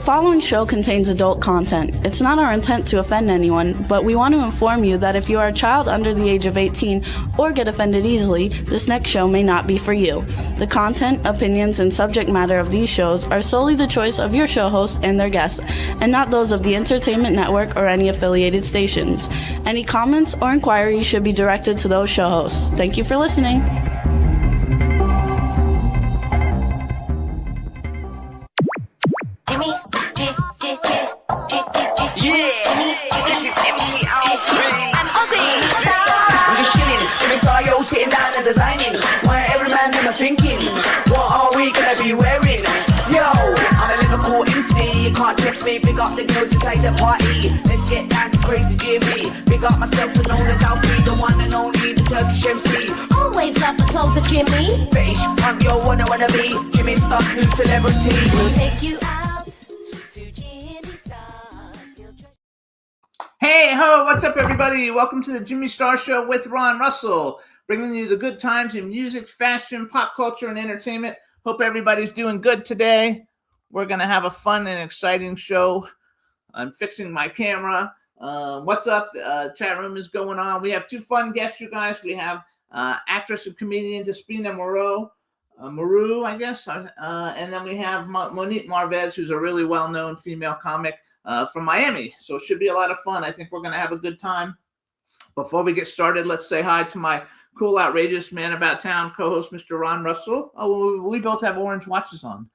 The following show contains adult content. It's not our intent to offend anyone, but we want to inform you that if you are a child under the age of 18 or get offended easily, this next show may not be for you. The content, opinions, and subject matter of these shows are solely the choice of your show hosts and their guests, and not those of the Entertainment Network or any affiliated stations. Any comments or inquiries should be directed to those show hosts. Thank you for listening. Sitting down and designing, where every man them are thinking, what are we gonna be wearing? Yo, I'm a Liverpool MC, you can't trust me, big up the girls inside the party. Let's get down to crazy Jimmy, big up myself and known as Alfie, the one and only, the Turkish MC. Always love the clothes of Jimmy. Bitch, I'm your wanna be, Jimmy Star's new celebrity. We'll take you out to Jimmy Star's. Hey ho, what's up everybody? Welcome to the Jimmy Star Show with Ron Russell, bringing you the good times in music, fashion, pop culture, and entertainment. Hope everybody's doing good today. We're going to have a fun and exciting show. I'm fixing my camera. What's up? Chat room is going on. We have two fun guests, you guys. We have actress and comedian Despina Mirou, I guess. And then we have Monique Marvez, who's a really well-known female comic from Miami. So it should be a lot of fun. I think we're going to have a good time. Before we get started, let's say hi to my cool, outrageous man about town co-host, Mr. Ron Russell. Oh, we both have orange watches on.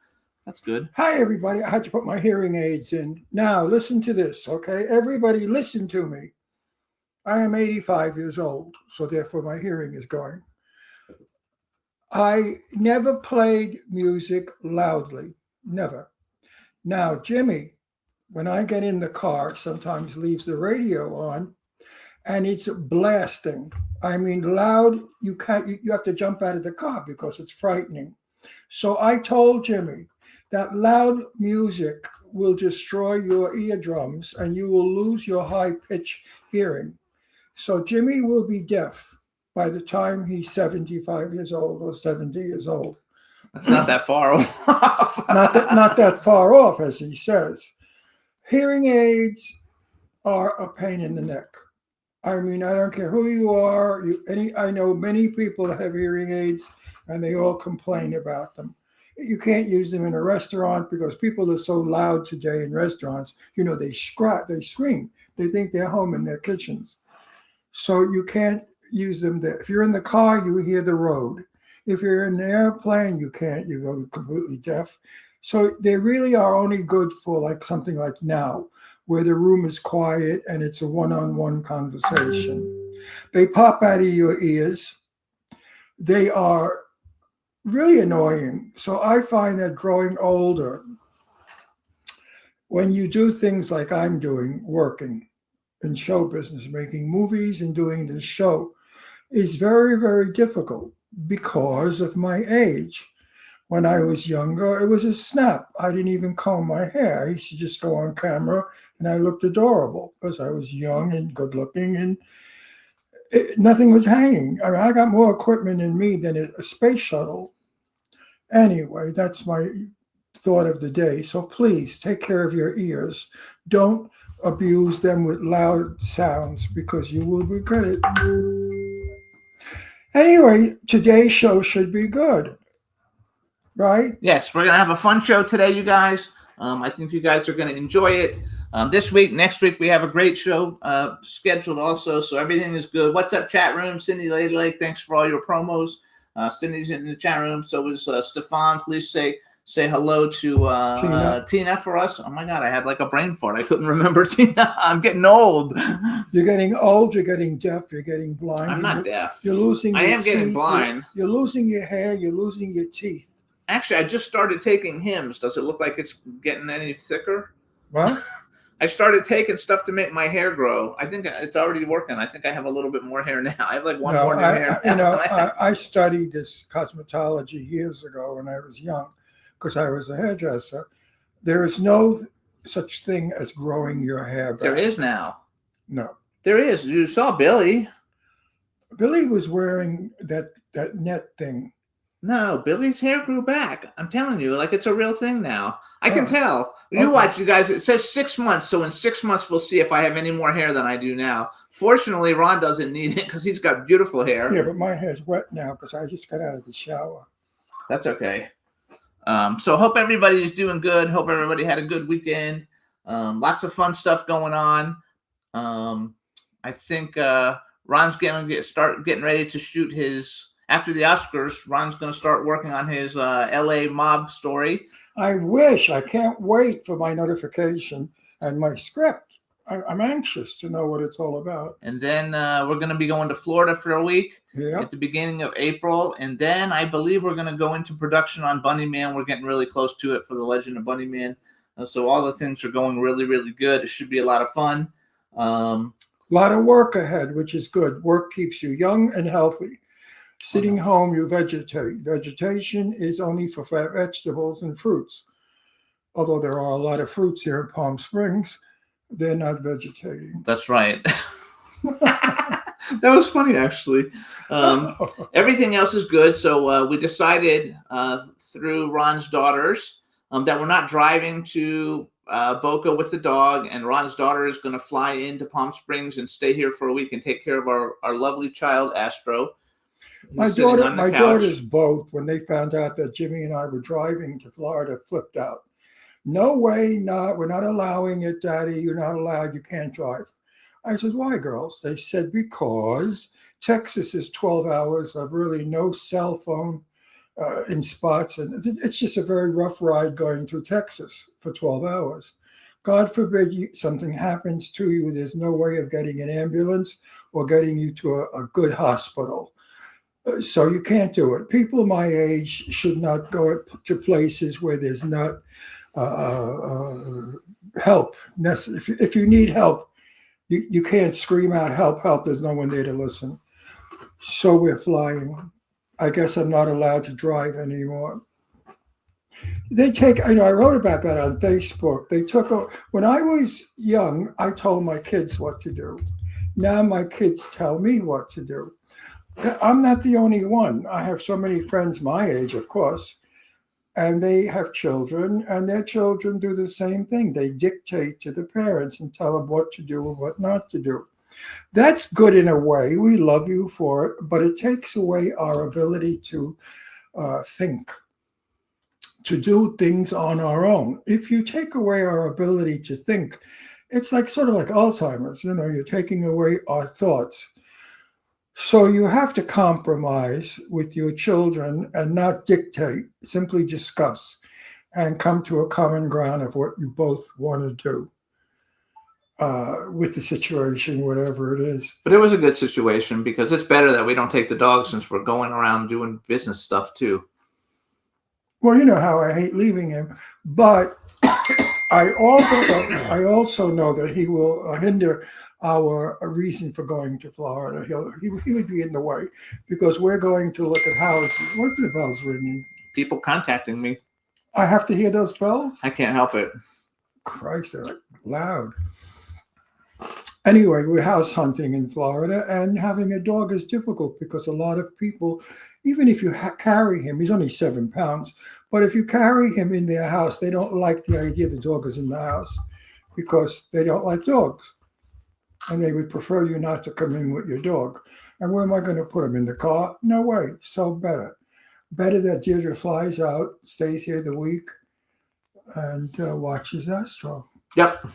That's good. Hi, everybody. I had to put my hearing aids in. Now, listen to this, okay? Everybody listen to me. I am 85 years old, so therefore my hearing is going. I never played music loudly. Never. Now, Jimmy, when I get in the car, sometimes leaves the radio on, and it's blasting. I mean, loud, you have to jump out of the car because it's frightening. So I told Jimmy that loud music will destroy your eardrums and you will lose your high-pitch hearing. So Jimmy will be deaf by the time he's 75 years old or 70 years old. That's not that far off. not that far off, as he says. Hearing aids are a pain in the neck. I mean, I don't care who you are. I know many people that have hearing aids, and they all complain about them. You can't use them in a restaurant because people are so loud today in restaurants. You know, they scream. They think they're home in their kitchens. So you can't use them there. If you're in the car, you hear the road. If you're in an airplane, you can't. You go completely deaf. So they really are only good for like something like now, where the room is quiet and it's a one-on-one conversation. They pop out of your ears. They are really annoying. So I find that growing older, when you do things like I'm doing, working in show business, making movies and doing this show, is very, very difficult because of my age. When I was younger, it was a snap. I didn't even comb my hair. I used to just go on camera and I looked adorable because I was young and good looking and nothing was hanging. I mean, I got more equipment in me than a space shuttle. Anyway, that's my thought of the day. So please take care of your ears. Don't abuse them with loud sounds because you will regret it. Anyway, today's show should be good. Right? Yes, we're going to have a fun show today, you guys. I think you guys are going to enjoy it. This week, next week, we have a great show scheduled also, so everything is good. What's up, chat room? Cindy Lady Lake, thanks for all your promos. Cindy's in the chat room. So is Stefan. Please say hello to Tina for us. Oh, my God, I had like a brain fart. I couldn't remember Tina. I'm getting old. You're getting old. You're getting deaf. You're getting blind. I'm not deaf. You're losing I your am teeth. getting blind. You're losing your hair. You're losing your teeth. Actually, I just started taking Hims. Does it look like it's getting any thicker? What? I started taking stuff to make my hair grow. I think it's already working. I think I have a little bit more hair now. I have like one more hair. I studied this cosmetology years ago when I was young because I was a hairdresser. There is no such thing as growing your hair back. There is now. No. There is. You saw Billy. Billy was wearing that net thing. No, Billy's hair grew back. I'm telling you, like it's a real thing now. I can Oh, tell. You okay. watch, you guys. It says 6 months, so in 6 months we'll see if I have any more hair than I do now. Fortunately, Ron doesn't need it because he's got beautiful hair. Yeah, but my hair's wet now because I just got out of the shower. That's okay. So hope everybody's doing good. Hope everybody had a good weekend. Lots of fun stuff going on. I think Ron's getting ready to shoot his after the Oscars. Ron's going to start working on his LA mob story. I wish. I can't wait for my notification and my script. I'm anxious to know what it's all about. And then we're going to be going to Florida for a week Yeah. at the beginning of April. And then I believe we're going to go into production on Bunny Man. We're getting really close to it for the Legend of Bunny Man. So all the things are going really, really good. It should be a lot of fun. A lot of work ahead, which is good. Work keeps you young and healthy. Sitting home, you vegetate. Vegetation is only for vegetables and fruits. Although there are a lot of fruits here in Palm Springs, they're not vegetating. That's right. That was funny, actually. Everything else is good. So we decided through Ron's daughters that we're not driving to Boca with the dog, and Ron's daughter is going to fly into Palm Springs and stay here for a week and take care of our lovely child, Astro. My daughters both, when they found out that Jimmy and I were driving to Florida, flipped out. No way, we're not allowing it, Daddy. You're not allowed. You can't drive. I said, why, girls? They said, because Texas is 12 hours of really no cell phone in spots. And it's just a very rough ride going through Texas for 12 hours. God forbid something happens to you. There's no way of getting an ambulance or getting you to a good hospital. So you can't do it. People my age should not go to places where there's not help. If you need help, you can't scream out, help, help. There's no one there to listen. So we're flying. I guess I'm not allowed to drive anymore. I wrote about that on Facebook. When I was young, I told my kids what to do. Now my kids tell me what to do. I'm not the only one. I have so many friends my age, of course, and they have children, and their children do the same thing. They dictate to the parents and tell them what to do and what not to do. That's good in a way. We love you for it, but it takes away our ability to think, to do things on our own. If you take away our ability to think, it's sort of like Alzheimer's. You're taking away our thoughts. So you have to compromise with your children and not dictate, simply discuss and come to a common ground of what you both want to do with the situation, whatever it is. But it was a good situation because it's better that we don't take the dog since we're going around doing business stuff too. Well, you know how I hate leaving him, but I also know that he will hinder our reason for going to Florida. He would be in the way because we're going to look at houses. What's the bells ringing? People contacting me. I have to hear those bells? I can't help it. Christ, they're loud. Anyway, we're house hunting in Florida, and having a dog is difficult because a lot of people, even if you carry him, he's only 7 pounds, but if you carry him in their house, they don't like the idea the dog is in the house because they don't like dogs. And they would prefer you not to come in with your dog. And where am I going to put him? In the car? No way. So better. Better that Deirdre flies out, stays here the week, and watches Astro. Yep.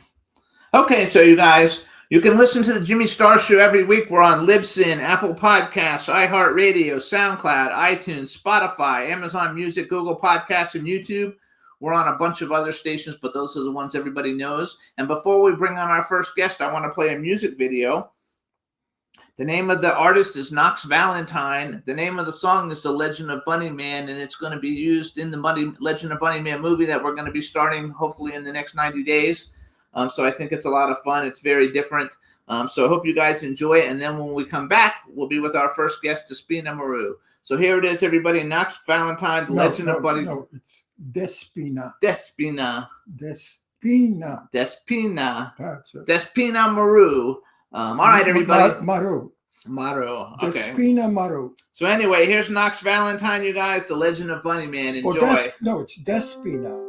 Okay, so you guys, you can listen to the Jimmy Star Show every week. We're on Libsyn, Apple Podcasts, iHeartRadio, SoundCloud, iTunes, Spotify, Amazon Music, Google Podcasts, and YouTube. We're on a bunch of other stations, but those are the ones everybody knows. And before we bring on our first guest, I want to play a music video. The name of the artist is Knox Valentine. The name of the song is The Legend of Bunny Man, and it's going to be used in the Legend of Bunny Man movie that we're going to be starting hopefully in the next 90 days. So I think it's a lot of fun. It's very different. So I hope you guys enjoy it. And then when we come back, we'll be with our first guest, Despina Mirou. So here it is, everybody. Knox Valentine, The Legend of Bunny. No, it's Despina. Despina. Despina. Despina. That's it. Despina Mirou. All right, everybody. Maro. Maro. Okay. Despina Maro. So anyway, here's Knox Valentine, you guys, The Legend of Bunny Man. Enjoy. No, it's Despina.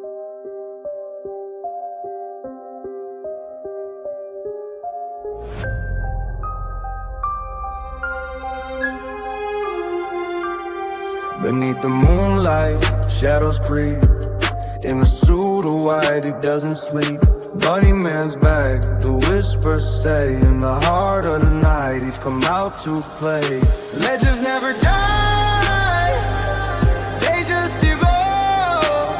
Beneath the moonlight, shadows creep. In a suit of white, he doesn't sleep. Bunny Man's back, the whispers say. In the heart of the night, he's come out to play. Legends never die, they just evolve.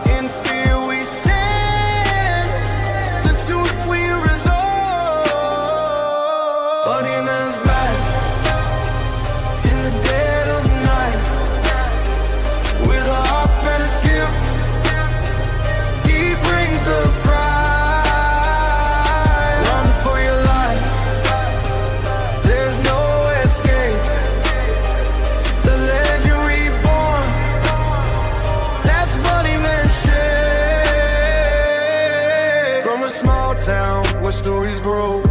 In fear we stand, the truth we resolve. Bunny Man's back, in the dead of night. With a hop and a skip, he brings the pride. Run for your life, there's no escape. The legend reborn, that's Bunny Man shade. From a small town where stories grow,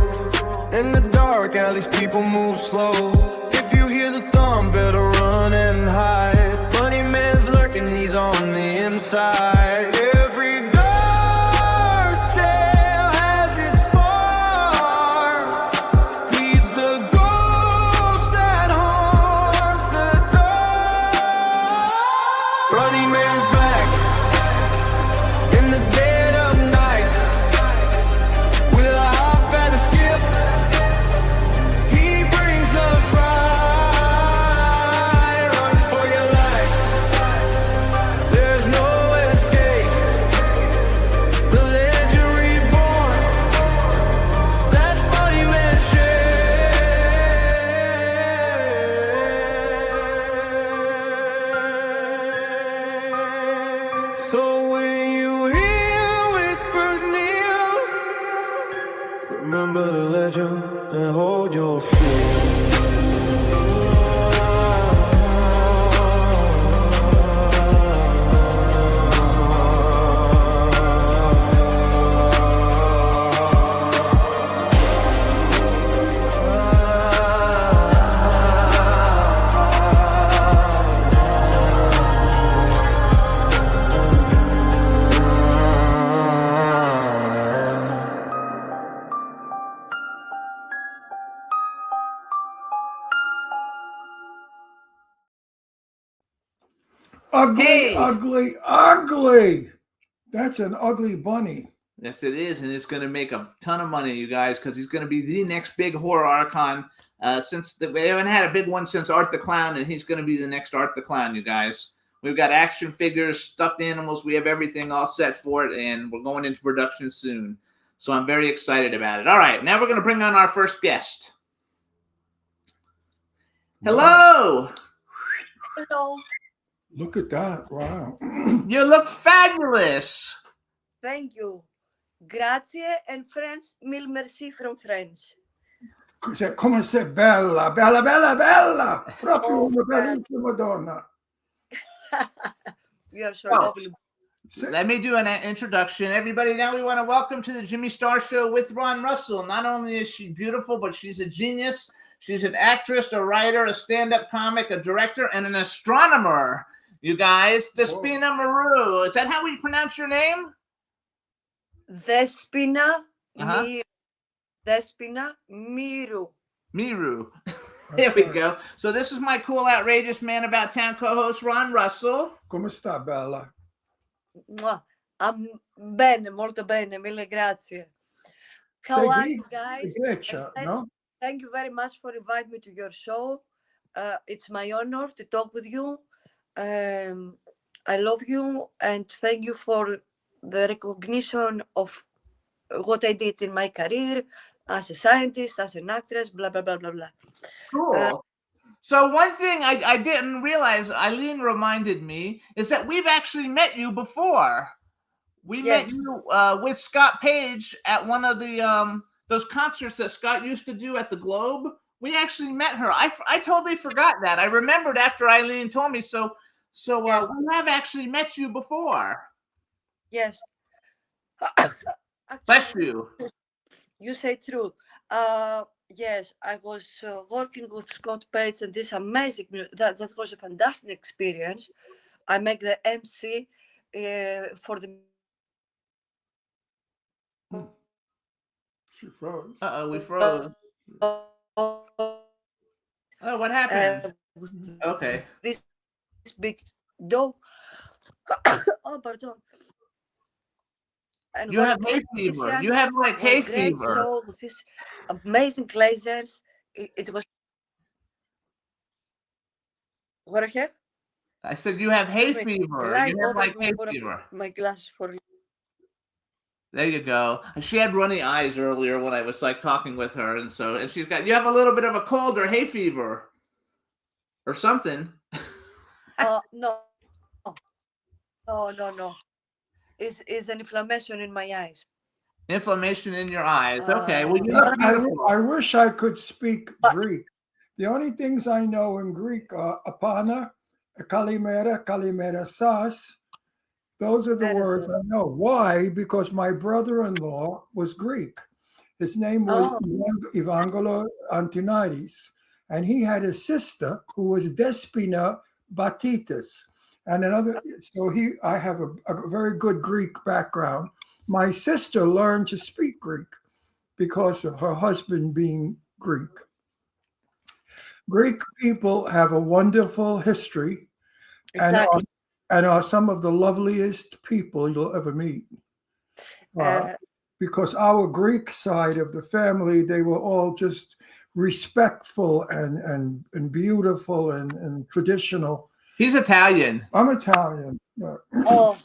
in the dark alleys people move slow. If you hear the thump, better run and hide. Bunny Man's lurking, he's on the inside. Every dark tale has its spark. He's the ghost that haunts the dark. Bunny Man's back, in the dead of night. With a hop and a skip, he brings the pride. Run for your life, there's no escape. The legend reborn, that's Bunny Man shade. So when you hear whispers near, remember the legend and hold your fear. Ugly, Hey! ugly, ugly. That's an ugly bunny. Yes, it is, and it's going to make a ton of money, you guys, because he's going to be the next big horror icon. We haven't had a big one since Art the Clown, and he's going to be the next Art the Clown, you guys. We've got action figures, stuffed animals. We have everything all set for it, and we're going into production soon. So I'm very excited about it. All right, now we're going to bring on our first guest. Hello! Hello. Look at that. Wow. You look fabulous! Thank you. Grazie and French, mille merci from French. Come sei bella, bella, bella, bella. Proprio Oh, una bellissima donna. You are so Oh. lovely. Let me do an introduction. Everybody, now we want to welcome to the Jimmy Star Show with Ron Russell. Not only is she beautiful, but she's a genius. She's an actress, a writer, a stand-up comic, a director, and an astronomer. You guys, Despina Mirou. Is that how we pronounce your name? Despina, Uh-huh. Despina Mirou. Miru. There we go. So this is my cool, outrageous man about town co-host, Ron Russell. Come sta, bella? Mwah. Bene, molto bene, mille grazie. How are you guys? Sei Grecia, And no? Thank you very much for inviting me to your show. It's my honor to talk with you. I love you and thank you for the recognition of what I did in my career as a scientist, as an actress, blah, blah, blah, blah, blah. Cool. So one thing I didn't realize, Eileen reminded me, is that we've actually met you before. We met Yes. you with Scott Page at one of the those concerts that Scott used to do at the Globe. We actually met her. I totally forgot that. I remembered after Eileen told me. So Yeah. we have actually met you before. Yes. Bless Actually, you. you say true. Yes, I was working with Scott Page and this amazing that was a fantastic experience. I make the MC for the She froze. We froze. Oh, what happened? Okay. this big dough. Oh, pardon. And You have hay fever. You have like hay great fever. show with these amazing lasers. It was what I have. I said you have hay Wait, fever. lie You have over like hay over fever. my glass for you. There you go. She had runny eyes earlier when I was like talking with her, and she's got. You have a little bit of a cold or hay fever, or something. No, no. Is an inflammation in my eyes. Inflammation in your eyes. Okay. Well, you look beautiful. I wish I could speak Greek. The only things I know in Greek are apana, kalimera sas. Those are the words I know. Why? Because my brother-in-law was Greek. His name was Evangelo Antonides, and he had a sister who was Despina Batitis. And I have a very good Greek background. My sister learned to speak Greek because of her husband being Greek. Greek people have a wonderful history Exactly. and are some of the loveliest people you'll ever meet. Because our Greek side of the family, they were all just respectful and beautiful and traditional. He's Italian. I'm Italian. So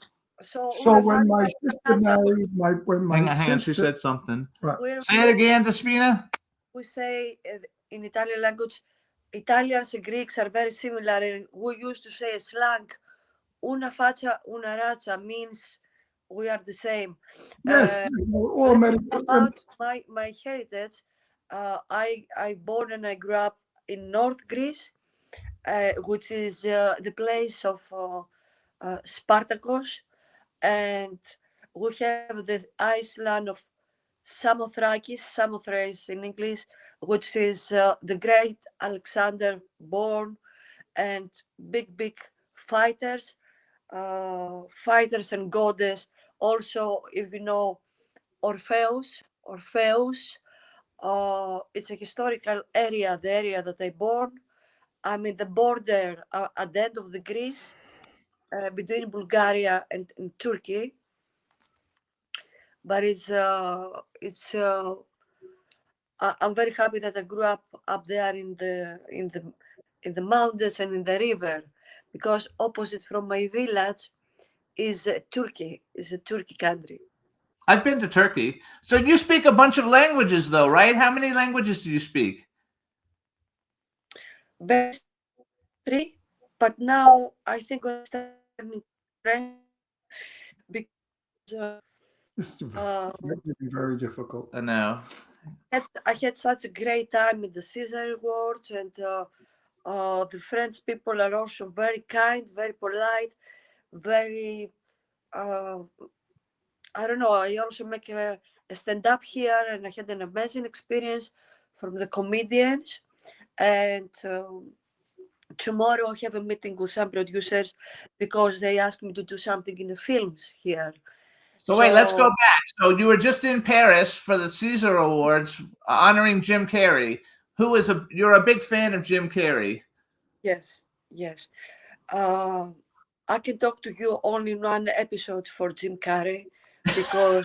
when my sister married she said something. Right. Say it again, Despina. We say in Italian language, Italians and Greeks are very similar. And we used to say a slang, una faccia, una razza, means we are the same. Yes, about my heritage, I born and I grew up in North Greece, which is the place of Spartacus, and we have the island of Samothrace in English, which is the great Alexander born, and big fighters and goddess. Also, if you know Orpheus, it's a historical area, the area that I born. I'm in the border at the end of the Greece, between Bulgaria and Turkey. But I'm very happy that I grew up there in the mountains and in the river, because opposite from my village is Turkey, is a Turkey country. I've been to Turkey. So you speak a bunch of languages, though, right? How many languages do you speak? Best 3, but now I think I'm starting French because This would be very difficult. I know. I had such a great time at the Caesar Awards, and the French people are also very kind, very polite, very. I don't know. I also make a stand-up here, and I had an amazing experience from the comedians. And tomorrow I have a meeting with some producers because they asked me to do something in the films here. So wait, let's go back. So you were just in Paris for the Caesar Awards honoring Jim Carrey. You're a big fan of Jim Carrey. Yes. I can talk to you only in one episode for Jim Carrey because.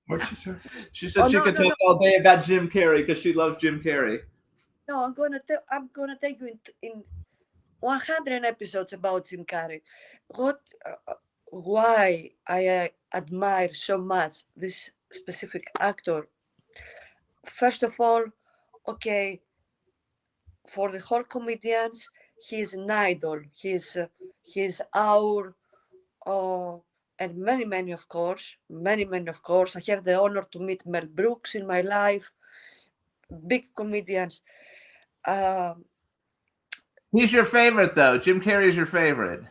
What she said? She said she could talk all day about Jim Carrey because she loves Jim Carrey. No, I'm gonna take you in 100 episodes about Jim Carrey. Why I admire so much this specific actor. First of all, okay, for the whole comedians, he is an idol. He is our and many of course. I have the honor to meet Mel Brooks in my life. Big comedians. He's your favorite, though. Jim Carrey's your favorite.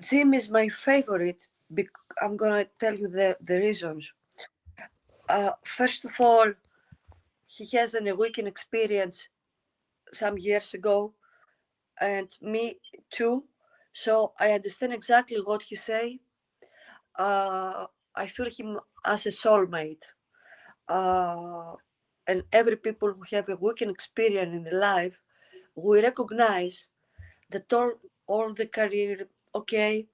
Jim is my favorite. I'm gonna tell you the reasons. First of all, he has an awakening experience some years ago, and me too. So I understand exactly what he say. I feel him as a soulmate. And every people who have a awakening experience in their life, we recognize that all the career, okay,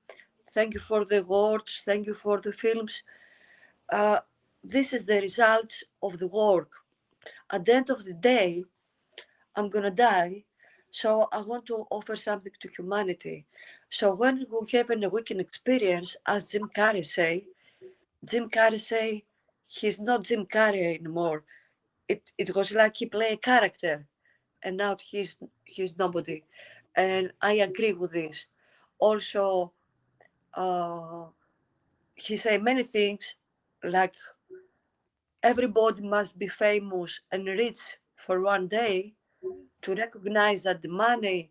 thank you for the words, thank you for the films. This is the result of the work. At the end of the day, I'm gonna die, so I want to offer something to humanity. So when we have an awakening experience, as Jim Carrey say, he's not Jim Carrey anymore. It was like he played a character, and now he's nobody. And I agree with this. Also, he said many things like everybody must be famous and rich for one day to recognize that the money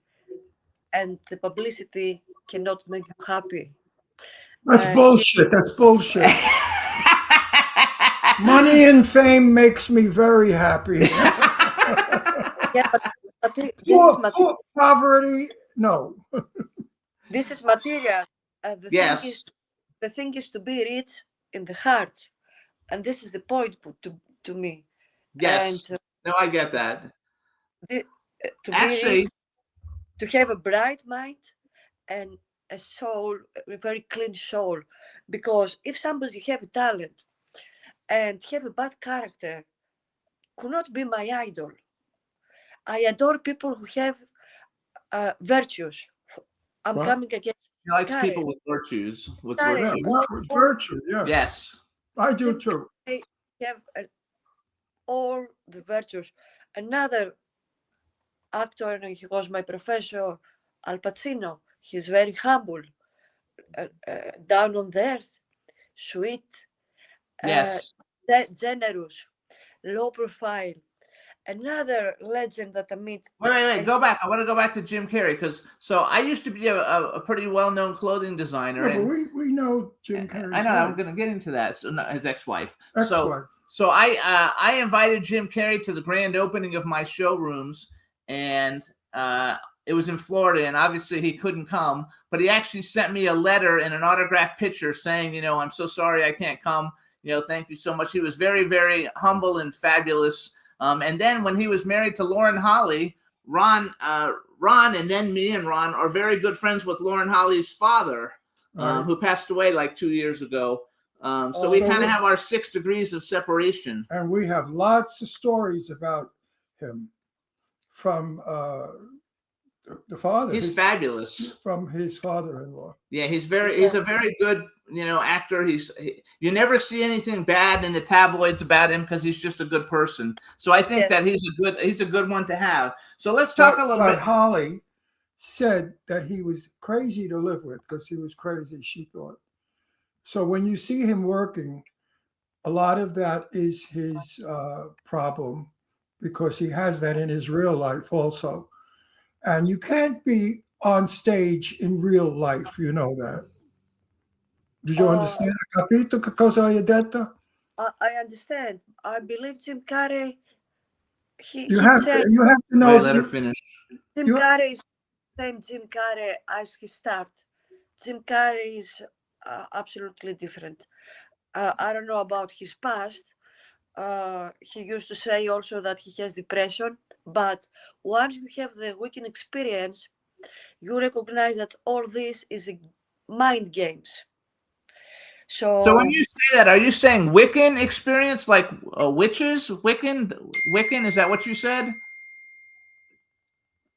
and the publicity cannot make you happy. That's bullshit. That's bullshit. Money and fame makes me very happy. Yeah, but Poverty, no. This is material. Yes. The thing is to be rich in the heart, and this is the point to me. Yes. And, no, I get that. to Actually, be rich, to have a bright mind and a soul, a very clean soul. Because if somebody have a talent and have a bad character, could not be my idol. I adore people who have virtues. I'm What? coming against. he likes Carrey. people with virtues. With Carrey. Yeah, virtues. with virtue, yes. Yes. I do too. They have all the virtues. Another actor, and he was my professor, Al Pacino. He's very humble, down on the earth, sweet, Yes. generous, low profile. Another legend that I meet. Wait. Go back. I want to go back to Jim Carrey because I used to be a pretty well-known clothing designer. Yeah, but and we know Jim Carrey. I know. I'm going to get into that. So his ex-wife. Ex-wife. So I invited Jim Carrey to the grand opening of my showrooms, and it was in Florida, and obviously he couldn't come, but he actually sent me a letter and an autographed picture saying, I'm so sorry I can't come. Thank you so much. He was very, very humble and fabulous. And then when he was married to Lauren Holly, Ron, and then me and Ron are very good friends with Lauren Holly's father, who passed away like 2 years ago. So we kind of have our 6 degrees of separation. And we have lots of stories about him from the father. He's fabulous. From his father-in-law. Yeah, he's a very good, actor. You never see anything bad in the tabloids about him because he's just a good person. So I think that he's a good one to have. So let's talk a little bit. Holly said that he was crazy to live with because he was crazy, she thought. So when you see him working, a lot of that is his problem because he has that in his real life also. And you can't be on stage in real life, you know that. Did you understand? Capito che cosa hai detto? I understand. I believe Jim Carrey. You have to know. Wait, let her finish. Jim Carrey is the same Jim Carrey as he started. Jim Carrey is absolutely different. I don't know about his past. He used to say also that he has depression, but once you have the awakening experience, you recognize that all this is mind games. So when you say that, are you saying Wiccan experience, like witches? Wiccan, is that what you said?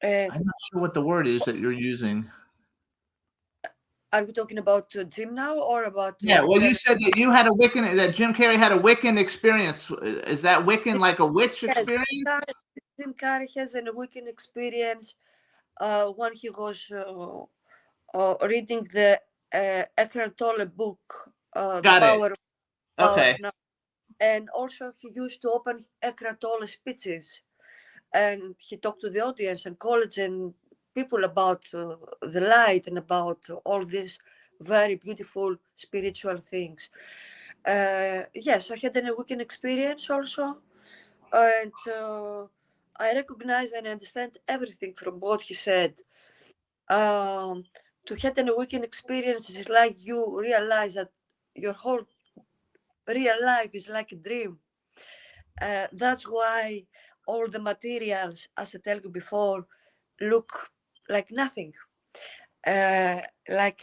I'm not sure what the word is that you're using. Are we talking about Jim now or about? Yeah, well, you said that you had a Wiccan, that Jim Carrey had a Wiccan experience. Is that Wiccan like a witch experience? Jim Carrey has a Wiccan experience when he was reading the Eckhart Tolle book, The Power of Okay. Now. And also he used to open Eckhart Tolle speeches, and he talked to the audience and college and people about the light and about all these very beautiful spiritual things. Yes, I had an awakening experience also. and I recognize and understand everything from what he said. To have a weekend experience is like you realize that your whole real life is like a dream. That's why all the materials, as I told you before, look like nothing. Like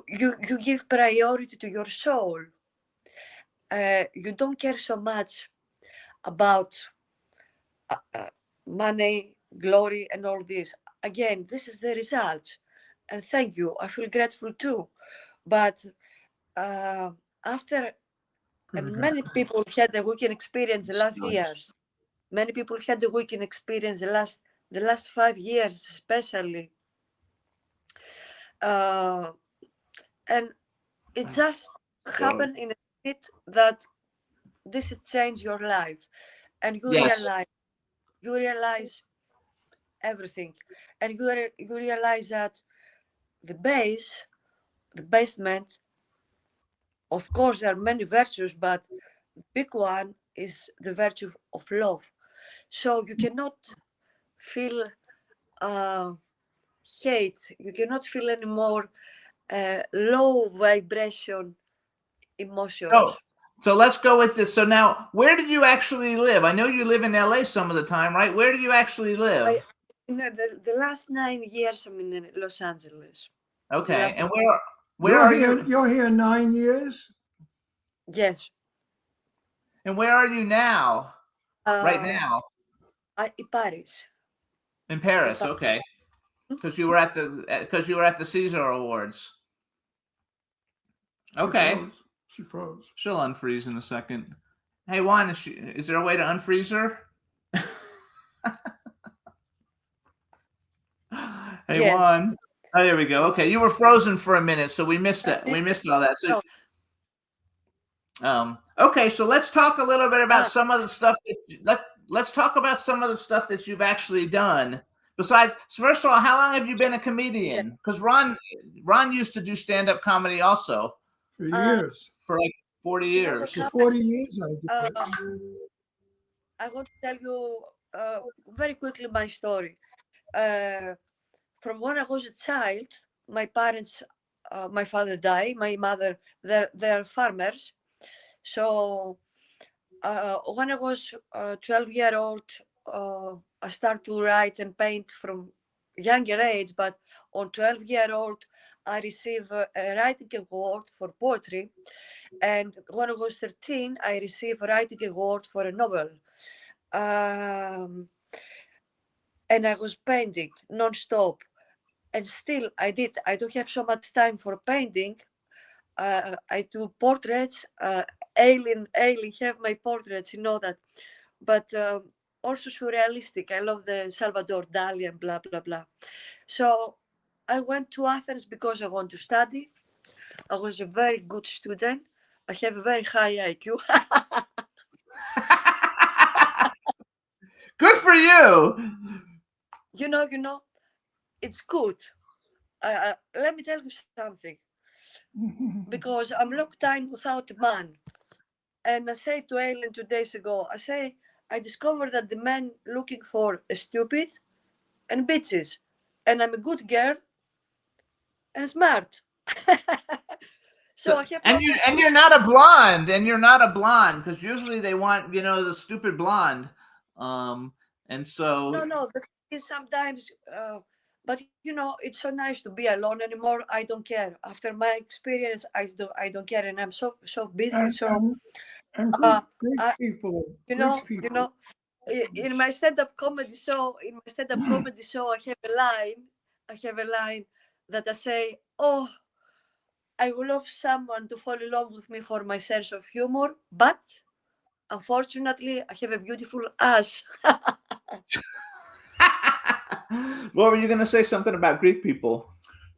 you give priority to your soul. You don't care so much about money, glory, and all this. Again, this is the result. And thank you. I feel grateful too. But after and many people had the weekend experience the last years. Many people had the weekend experience the last 5 years, especially. And it just happened in a bit that this changed your life, and you Yes. realize everything, and you realize that the basement, of course, there are many virtues, but the big one is the virtue of love. So you cannot feel hate. You cannot feel any more low vibration emotions. So let's go with this. So now, where did you actually live? I know you live in LA some of the time, right? Where do you actually live? The last 9 years I'm in Los Angeles. Okay, and where are you? You're here 9 years? Yes. And where are you now? Right now? In Paris. In Paris, okay. Because you were at the Caesar Awards. Okay. She froze. She'll unfreeze in a second. Hey Juan, is there a way to unfreeze her? Hey Yes. Juan. Oh, there we go. Okay, you were frozen for a minute, so we missed it. We missed all that. So, okay, so let's talk a little bit about some of the stuff let's talk about some of the stuff that you've actually done. Besides, first of all, how long have you been a comedian? Because Ron used to do stand-up comedy also. For years. For like 40 years. For 40 years I did. I want to tell you very quickly my story. From when I was a child, my parents, my father died, my mother, they're farmers. So when I was 12-year-old, I started to write and paint from younger age, but on 12-year-old, I received a writing award for poetry. And when I was 13, I received a writing award for a novel. And I was painting non-stop. And still I don't have so much time for painting. I do portraits. Aileen have my portraits, you know that. But also surrealistic. I love the Salvador Dali and blah, blah, blah. So I went to Athens because I want to study. I was a very good student. I have a very high IQ. Good for you. You know, it's good. Let me tell you something. Because I'm long time without a man. And I say to Aileen 2 days ago, I discovered that the men looking for a stupid and bitches. And I'm a good girl and smart. So I have and you're not a blonde, because usually they want, the stupid blonde. And so no, but sometimes but it's so nice to be alone anymore. I don't care. After my experience, I don't care, and I'm so busy. And great people. In my stand-up comedy show, I have a line that I say, "Oh, I would love someone to fall in love with me for my sense of humor, but unfortunately, I have a beautiful ass." What were you going to say? Something about Greek people?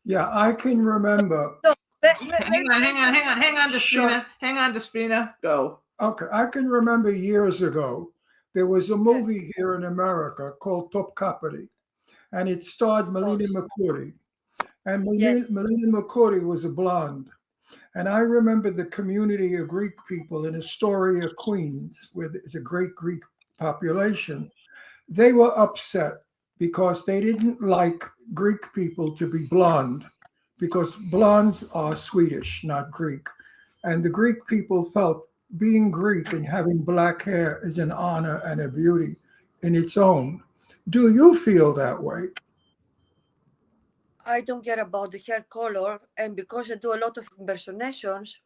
Yeah, I can remember. Hang on, Despina. Hang on, Despina. Go. Okay, I can remember years ago, there was a movie here in America called Top Kapari, and it starred Melina Mercouri. And Melina Mercouri was a blonde. And I remember the community of Greek people in Astoria, Queens, where it's a great Greek population, they were upset because they didn't like Greek people to be blonde, because blondes are Swedish, not Greek. And the Greek people felt being Greek and having black hair is an honor and a beauty in its own. Do you feel that way? I don't care about the hair color, and because I do a lot of impersonations,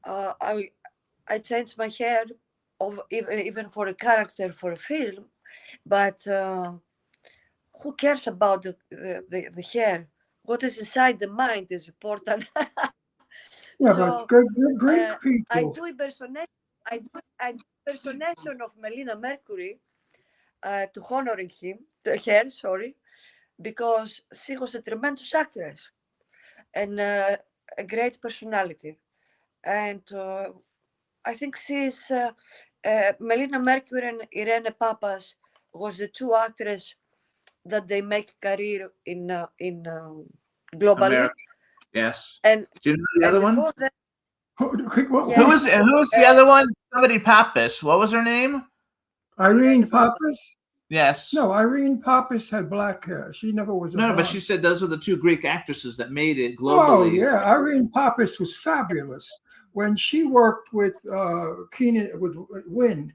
I change my hair of even for a character for a film. But who cares about the hair? What is inside the mind is important. Yeah, So but Greek I people. do impersonation. I do impersonation of Melina Mercury to honoring her, sorry, because she was a tremendous actress and a great personality. And I think she's Melina Mercury and Irene Papas was the two actresses that they make career in globally. America. Yes. And Do you know the other one? before that, Who- Who was the other one? Somebody Pappas. What was her name? Irene Papas? Yes. No, Irene Papas had black hair. She never was a No, blonde. but she said those are the two Greek actresses that made it Oh globally. yeah, Irene Papas was fabulous when she worked with Keenan with Wynn.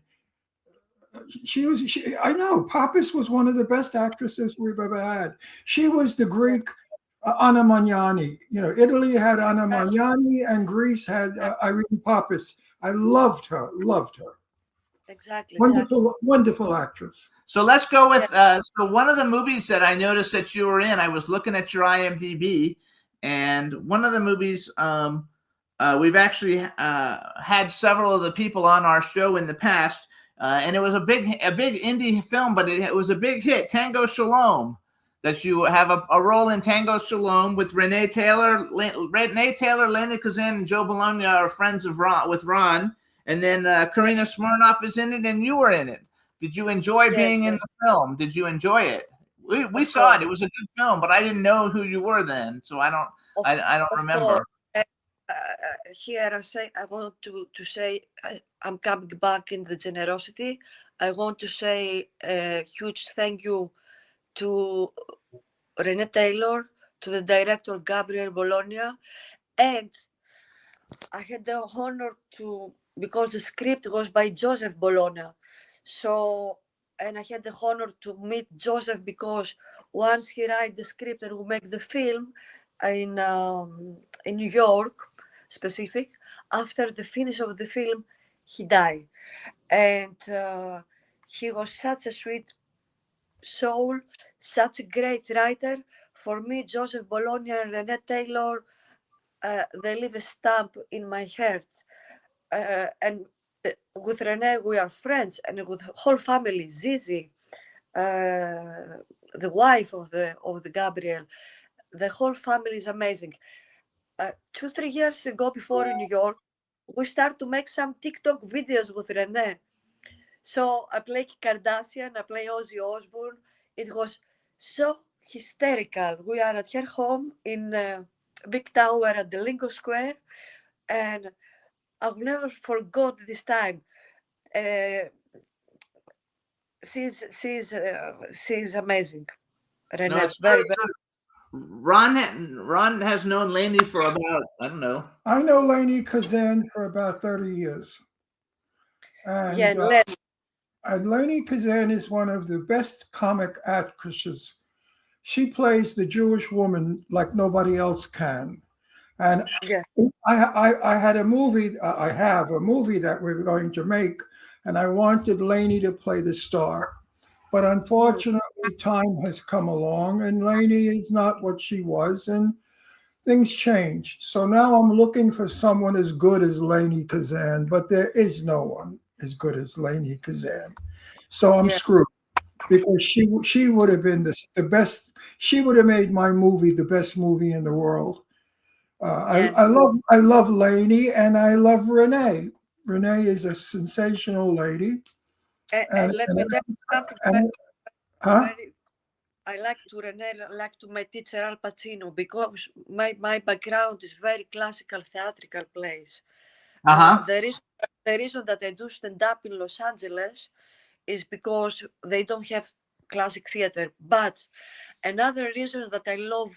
I know Papas was one of the best actresses we've ever had. She was the Greek Anna Magnani. You know, Italy had Anna Magnani and Greece had Irene Papas. I loved her. exactly. Wonderful actress. So let's go with so one of the movies that I noticed that you were in. I was looking at your IMDb, and one of the movies we've actually had several of the people on our show in the past, and it was a big indie film, but it was a big hit, Tango Shalom. That you have a role in Tango Shalom with Renee Taylor, Lenny Kazan, and Joe Bologna are friends of with Ron. And then Karina Smirnoff is in it, and you were in it. Did you enjoy being in the film? Did you enjoy it? We saw it. It was a good film, but I didn't know who you were then, so I don't remember. Here I want to say I'm coming back in the generosity. I want to say a huge thank you to Renee Taylor, to the director Gabriel Bologna, and I had the honor to, because the script was by Joseph Bologna. So, and I had the honor to meet Joseph because once he write the script and we make the film in New York, specific, after the finish of the film, he died. And he was such a sweet soul, such a great writer. For me, Joseph Bologna and Renee Taylor, they leave a stamp in my heart. And with Renee, we are friends, and with the whole family, Zizi, the wife of the Gabriel, the whole family is amazing. 2-3 years ago, before in New York, we start to make some TikTok videos with Renee. So I play Kardashian, I play Ozzy Osbourne. It was so hysterical. We are at her home in Big Town. We're at the Lingo Square, and I've never forgot this time. She's amazing. Renee, No, it's very, very very. good. Ron has known Lainey for about, I don't know. I know Lainey Kazan for about 30 years. And, Yeah, Len. and Lainey Kazan is one of the best comic actresses. She plays the Jewish woman like nobody else can. And Yeah. I had a movie, I have a movie that we're going to make, and I wanted Lainey to play the star. But unfortunately, time has come along, and Lainey is not what she was, and things changed. So now I'm looking for someone as good as Lainey Kazan, but there is no one as good as Lainey Kazan. So I'm screwed, because she would have been the best. She would have made my movie the best movie in the world. I love Lainey, and I love Renee. Renee is a sensational lady. And let me tell you something. I like to my teacher Al Pacino, because my background is very classical theatrical plays. The reason that I do stand up in Los Angeles is because they don't have classic theater. But another reason that I love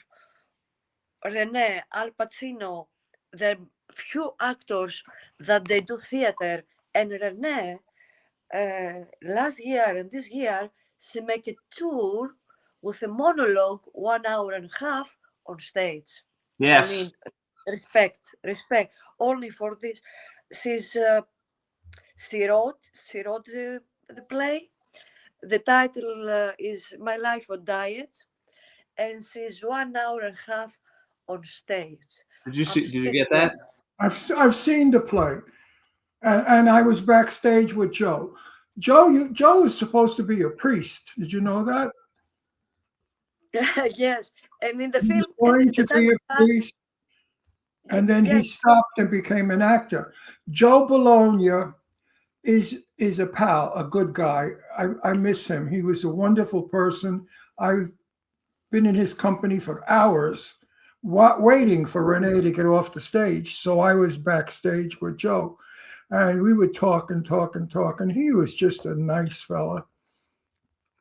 Renee, Al Pacino, the few actors that they do theater, and Renee, last year and this year, she make a tour with a monologue 1 hour and a half on stage. Yes. I mean, respect. Only for this, she wrote the play. The title is My Life on Diet, and she's 1 hour and a half on stage. Did you see? Did you get that? I've seen the play, and I was backstage with Joe. Joe is supposed to be a priest. Did you know that? Yes, and in the He was film, going at to the be time- a priest, and then he Yes. stopped and became an actor. Joe Bologna is a pal, a good guy. I miss him. He was a wonderful person. I've been in his company for hours, waiting for Renee to get off the stage. So I was backstage with Joe, and we would talk and talk and talk. And he was just a nice fella,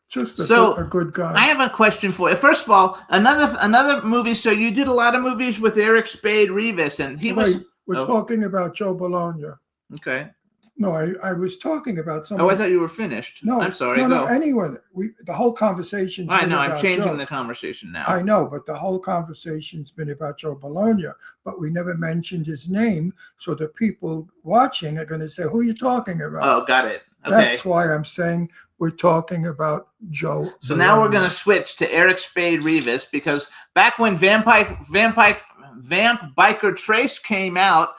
just a good guy. I have a question for you. First of all, another movie. So you did a lot of movies with Eric Spade Rivas, and he was. Wait, we're talking about Joe Bologna. Okay. No, I was talking about someone. Oh, I thought you were finished. No, I'm sorry. No, Go. anyone. The whole conversation's I been know. I'm about changing Joe. the conversation now. I know, but the whole conversation's been about Joe Bologna, but we never mentioned his name, so the people watching are going to say, "Who are you talking about?" Oh, got it. Okay. That's why I'm saying we're talking about Joe. So now we're Bologna. going to switch to Eric Spade Rivas, because back when Vamp Biker Trace came out,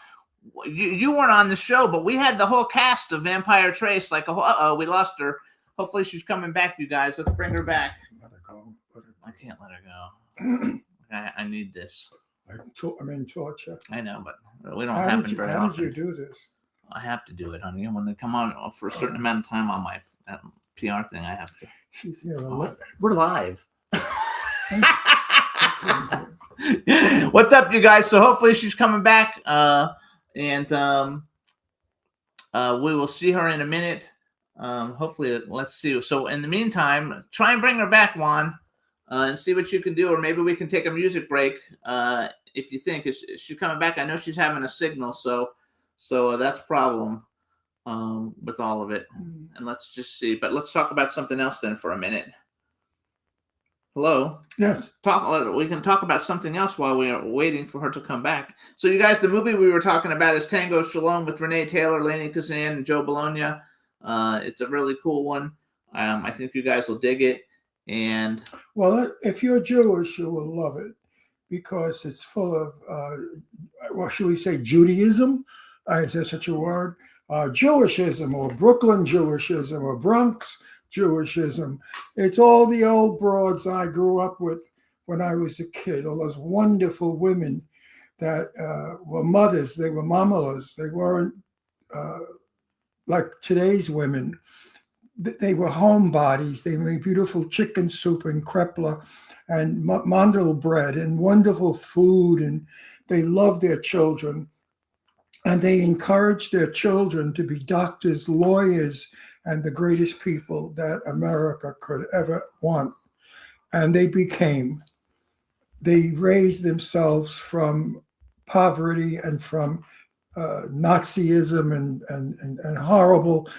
you weren't on the show, but we had the whole cast of Vampire Trace. Like, we lost her. Hopefully she's coming back, you guys. Let's bring her back. Let her go. I can't let her go. I need this. I'm in torture. I know, but we don't happen very How often. did you do this? I have to do it, honey. When they come on for a certain amount of time on my PR thing, I have to. She's here. We're live. What's up, you guys? So hopefully she's coming back, and we will see her in a minute. Hopefully, let's see. So in the meantime, try and bring her back, Juan, and see what you can do, or maybe we can take a music break. If you think is she coming back? I know she's having a signal, so that's a problem with all of it. And let's just see. But let's talk about something else then for a minute. Hello. Yes. We can talk about something else while we are waiting for her to come back. So you guys, the movie we were talking about is Tango Shalom with Renee Taylor, Lainey Kazan, and Joe Bologna. It's a really cool one. I think you guys will dig it. And well, if you're Jewish, you will love it because it's full of, what should we say, Judaism? Is there such a word? Jewishism, or Brooklyn Jewishism, or Bronx Jewishism. It's all the old broads I grew up with when I was a kid, all those wonderful women that were mothers. They were mamalas. They weren't like today's women. They were homebodies. They made beautiful chicken soup and krepla and mandel bread and wonderful food, and they loved their children. And they encouraged their children to be doctors, lawyers, and the greatest people that America could ever want. And they became. They raised themselves from poverty and from Nazism and horrible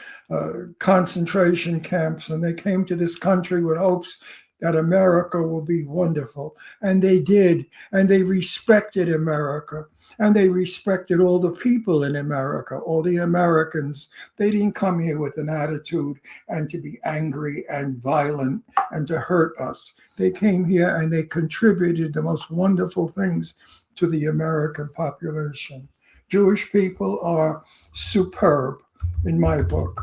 concentration camps. And they came to this country with hopes that America will be wonderful. And they did. And they respected America. And they respected all the people in America, all the Americans. They didn't come here with an attitude and to be angry and violent and to hurt us. They came here and they contributed the most wonderful things to the American population. Jewish people are superb in my book.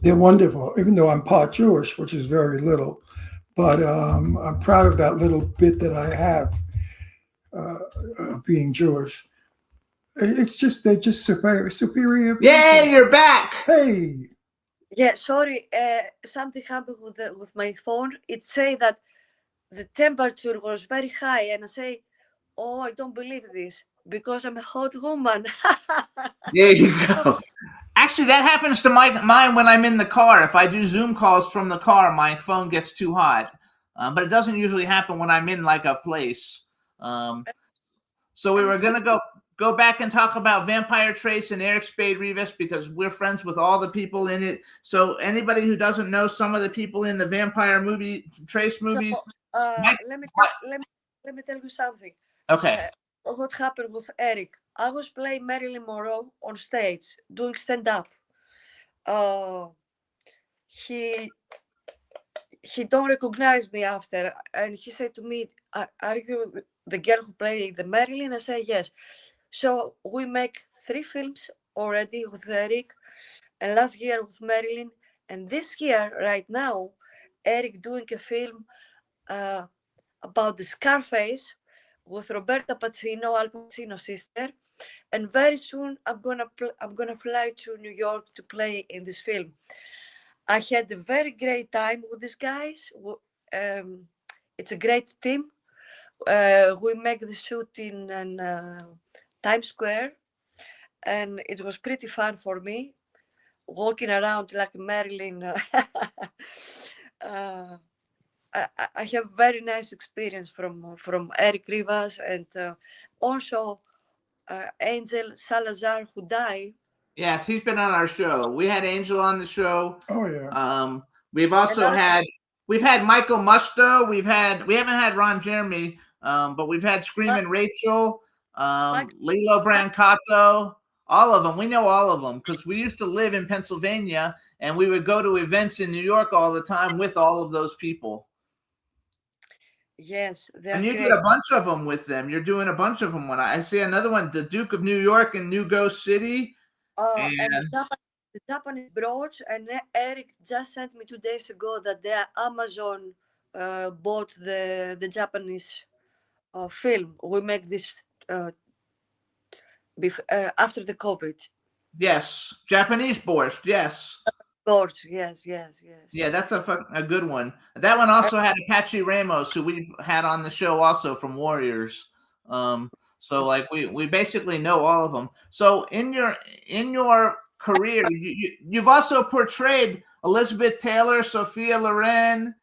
They're wonderful, even though I'm part Jewish, which is very little. But I'm proud of that little bit that I have. Being Jewish, it's just they're just superior people. Yay, you're back. Hey. Yeah, sorry, something happened with my phone. It say that the temperature was very high, and I say, "Oh, I don't believe this because I'm a hot woman." There you go. Actually, that happens to mine when I'm in the car. If I do Zoom calls from the car, my phone gets too hot. But it doesn't usually happen when I'm in like a place. So we And were it's gonna go back and talk about Vampire Trace and Eric Spade Rivas because we're friends with all the people in it. So anybody who doesn't know some of the people in the Vampire Trace movies, let me what? let me tell you something. Okay. What happened with Eric? I was playing Marilyn Monroe on stage doing stand up. He don't recognize me after, and he said to me, "Are you the girl who played the Marilyn?" I said yes. So we make 3 films already with Eric, and last year with Marilyn, and this year right now, Eric doing a film about the Scarface with Roberta Pacino, Al Pacino's sister, and very soon I'm gonna fly to New York to play in this film. I had a very great time with these guys. It's a great team. We make the shoot in Times Square, and it was pretty fun for me, walking around like Marilyn. I have very nice experience from Eric Rivas and also Angel Salazar, who died. Yes, he's been on our show. We had Angel on the show. Oh yeah. We've also And had Michael Musto. We haven't had Ron Jeremy, but we've had Screaming Rachel, Lilo Brancato, all of them. We know all of them because we used to live in Pennsylvania and we would go to events in New York all the time with all of those people. Yes, And you did a bunch of them with them. You're doing a bunch of them. When I see another one, the Duke of New York and New Ghost City. and the Japanese brooch, and Eric just sent me 2 days ago that their Amazon bought the Japanese film. We make this after the COVID. Yes, Japanese borscht. Yes. Brooch, yes. Yeah, that's a good one. That one also had Apache Ramos, who we've had on the show also from Warriors. So like we basically know all of them. So in your career, you've also portrayed Elizabeth Taylor, Sophia Loren,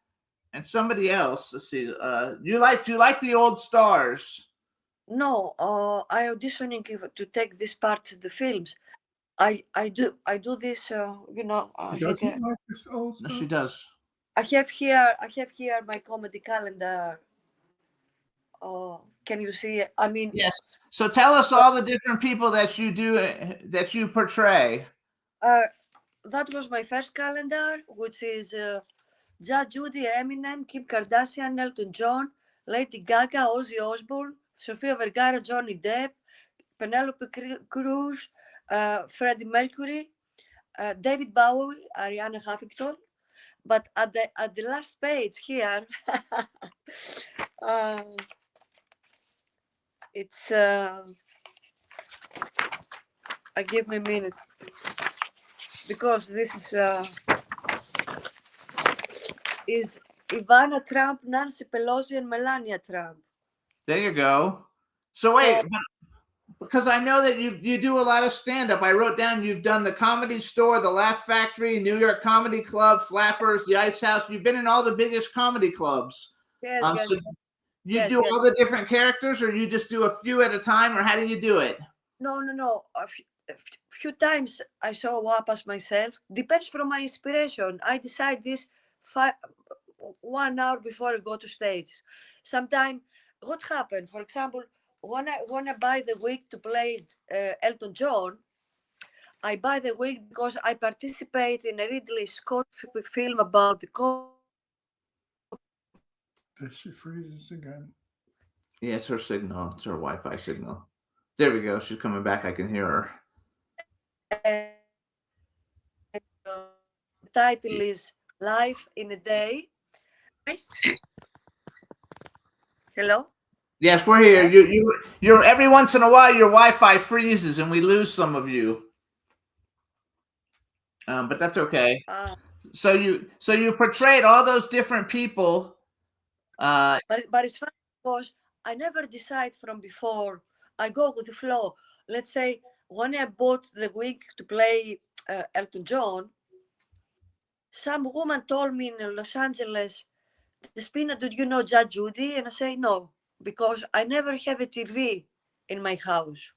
and somebody else. Let's see. Do you like the old stars? No, I auditioning to take this part in the films. I do this. Doesn't like this old No, stuff. she does. I have here my comedy calendar. Can you see it? I mean, Yes. So tell us all the different people that you portray. that was my first calendar, which is Judge Judy, Eminem, Kim Kardashian, Elton John, Lady Gaga, Ozzy Osbourne, Sofia Vergara, Johnny Depp, Penelope Cruz, Freddie Mercury, David Bowie, Ariana Huffington. But at the last page here, it's give me a minute because this is Ivana Trump, Nancy Pelosi, and Melania Trump. There you go. So wait, because I know that you do a lot of stand-up. I wrote down you've done the Comedy Store, the Laugh Factory, New York Comedy Club, Flappers, the Ice House. You've been in all the biggest comedy clubs. Yes, So you do all the different characters, or you just do a few at a time, or how do you do it? No. A few times I show up as myself. Depends from my inspiration. I decide this 1 hour before I go to stage. Sometimes what happened, for example, when I buy the wig to play Elton John, I buy the wig because I participate in a Ridley Scott film about the She freezes again. Yeah, it's her signal. It's her Wi-Fi signal. There we go. She's coming back. I can hear her. The title is Life in a Day. Hello? Yes, we're here. You're every once in a while your Wi-Fi freezes and we lose some of you. But that's okay. So you portrayed all those different people. But it's fun because I never decide from before. I go with the flow. Let's say when I bought the wig to play Elton John, some woman told me in Los Angeles, Despina, did you know Judge Judy? And I say no, because I never have a TV in my house.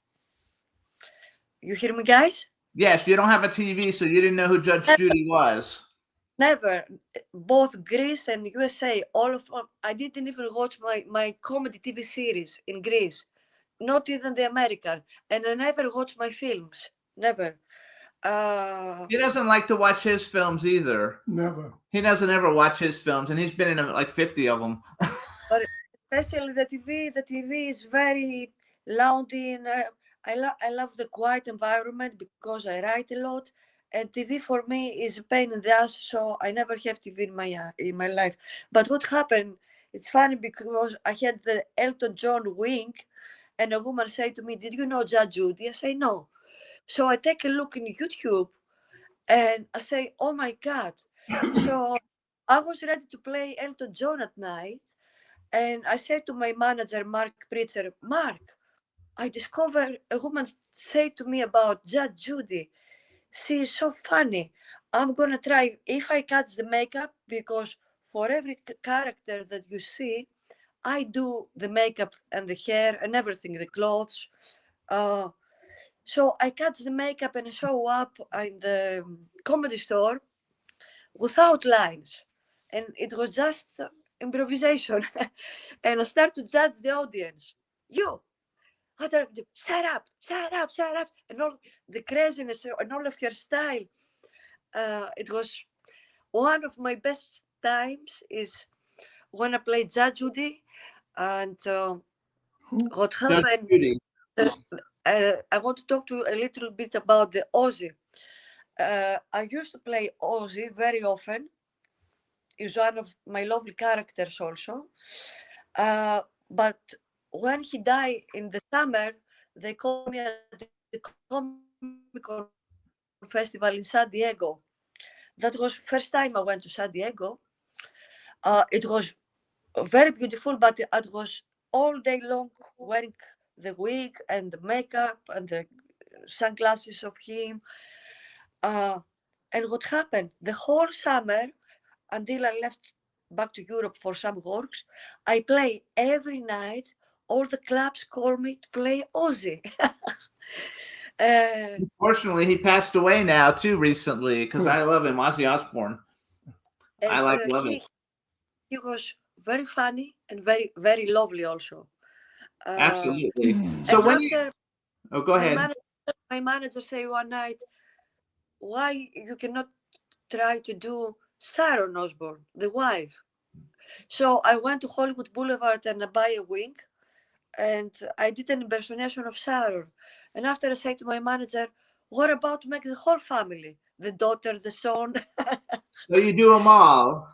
You hear me, guys? Yes, you don't have a TV, so you didn't know who Judge Judy was. Never. Both Greece and USA, all of them. I didn't even watch my comedy TV series in Greece, not even the American. And I never watch my films. Never. He doesn't like to watch his films either. Never. He doesn't ever watch his films, and he's been in like 50 of them. But especially the TV is very loud in. I love the quiet environment because I write a lot, and TV for me is a pain in the ass. So I never have TV in my life. But what happened? It's funny because I had the Elton John wink, and a woman said to me, "Did you know Judge Judy?" I say no. So I take a look in YouTube, and I say, "Oh my God!" So I was ready to play Elton John at night. And I said to my manager, Mark Pritzer, Mark, I discovered a woman said to me about Judge Judy. She is so funny. I'm going to try if I catch the makeup, because for every character that you see, I do the makeup and the hair and everything, the clothes. So I catch the makeup and I show up in the comedy store without lines. And it was just improvisation. And I start to judge the audience. You, shut up, and all the craziness and all of her style. It was one of my best times is when I played Judge Judy, and what happened. I want to talk to you a little bit about the Ozzy. I used to play Ozzy very often. He's one of my lovely characters also. But when he died in the summer, they called me at the Comic-Con Festival in San Diego. That was first time I went to San Diego. It was very beautiful, but it was all day long wearing the wig and the makeup and the sunglasses of him. And what happened? The whole summer, until I left back to Europe for some works, I play every night. All the clubs call me to play Ozzy. Unfortunately, he passed away now too recently, because I love him, Ozzy Osbourne. I love it. He was very funny and very, very lovely also. Absolutely. So when go ahead. My manager say one night, why you cannot try to do Sharon Osbourne, the wife? So I went to Hollywood Boulevard and I buy a wig, and I did an impersonation of Sharon. And after I said to my manager, what about to make the whole family? The daughter, the son. So you do them all.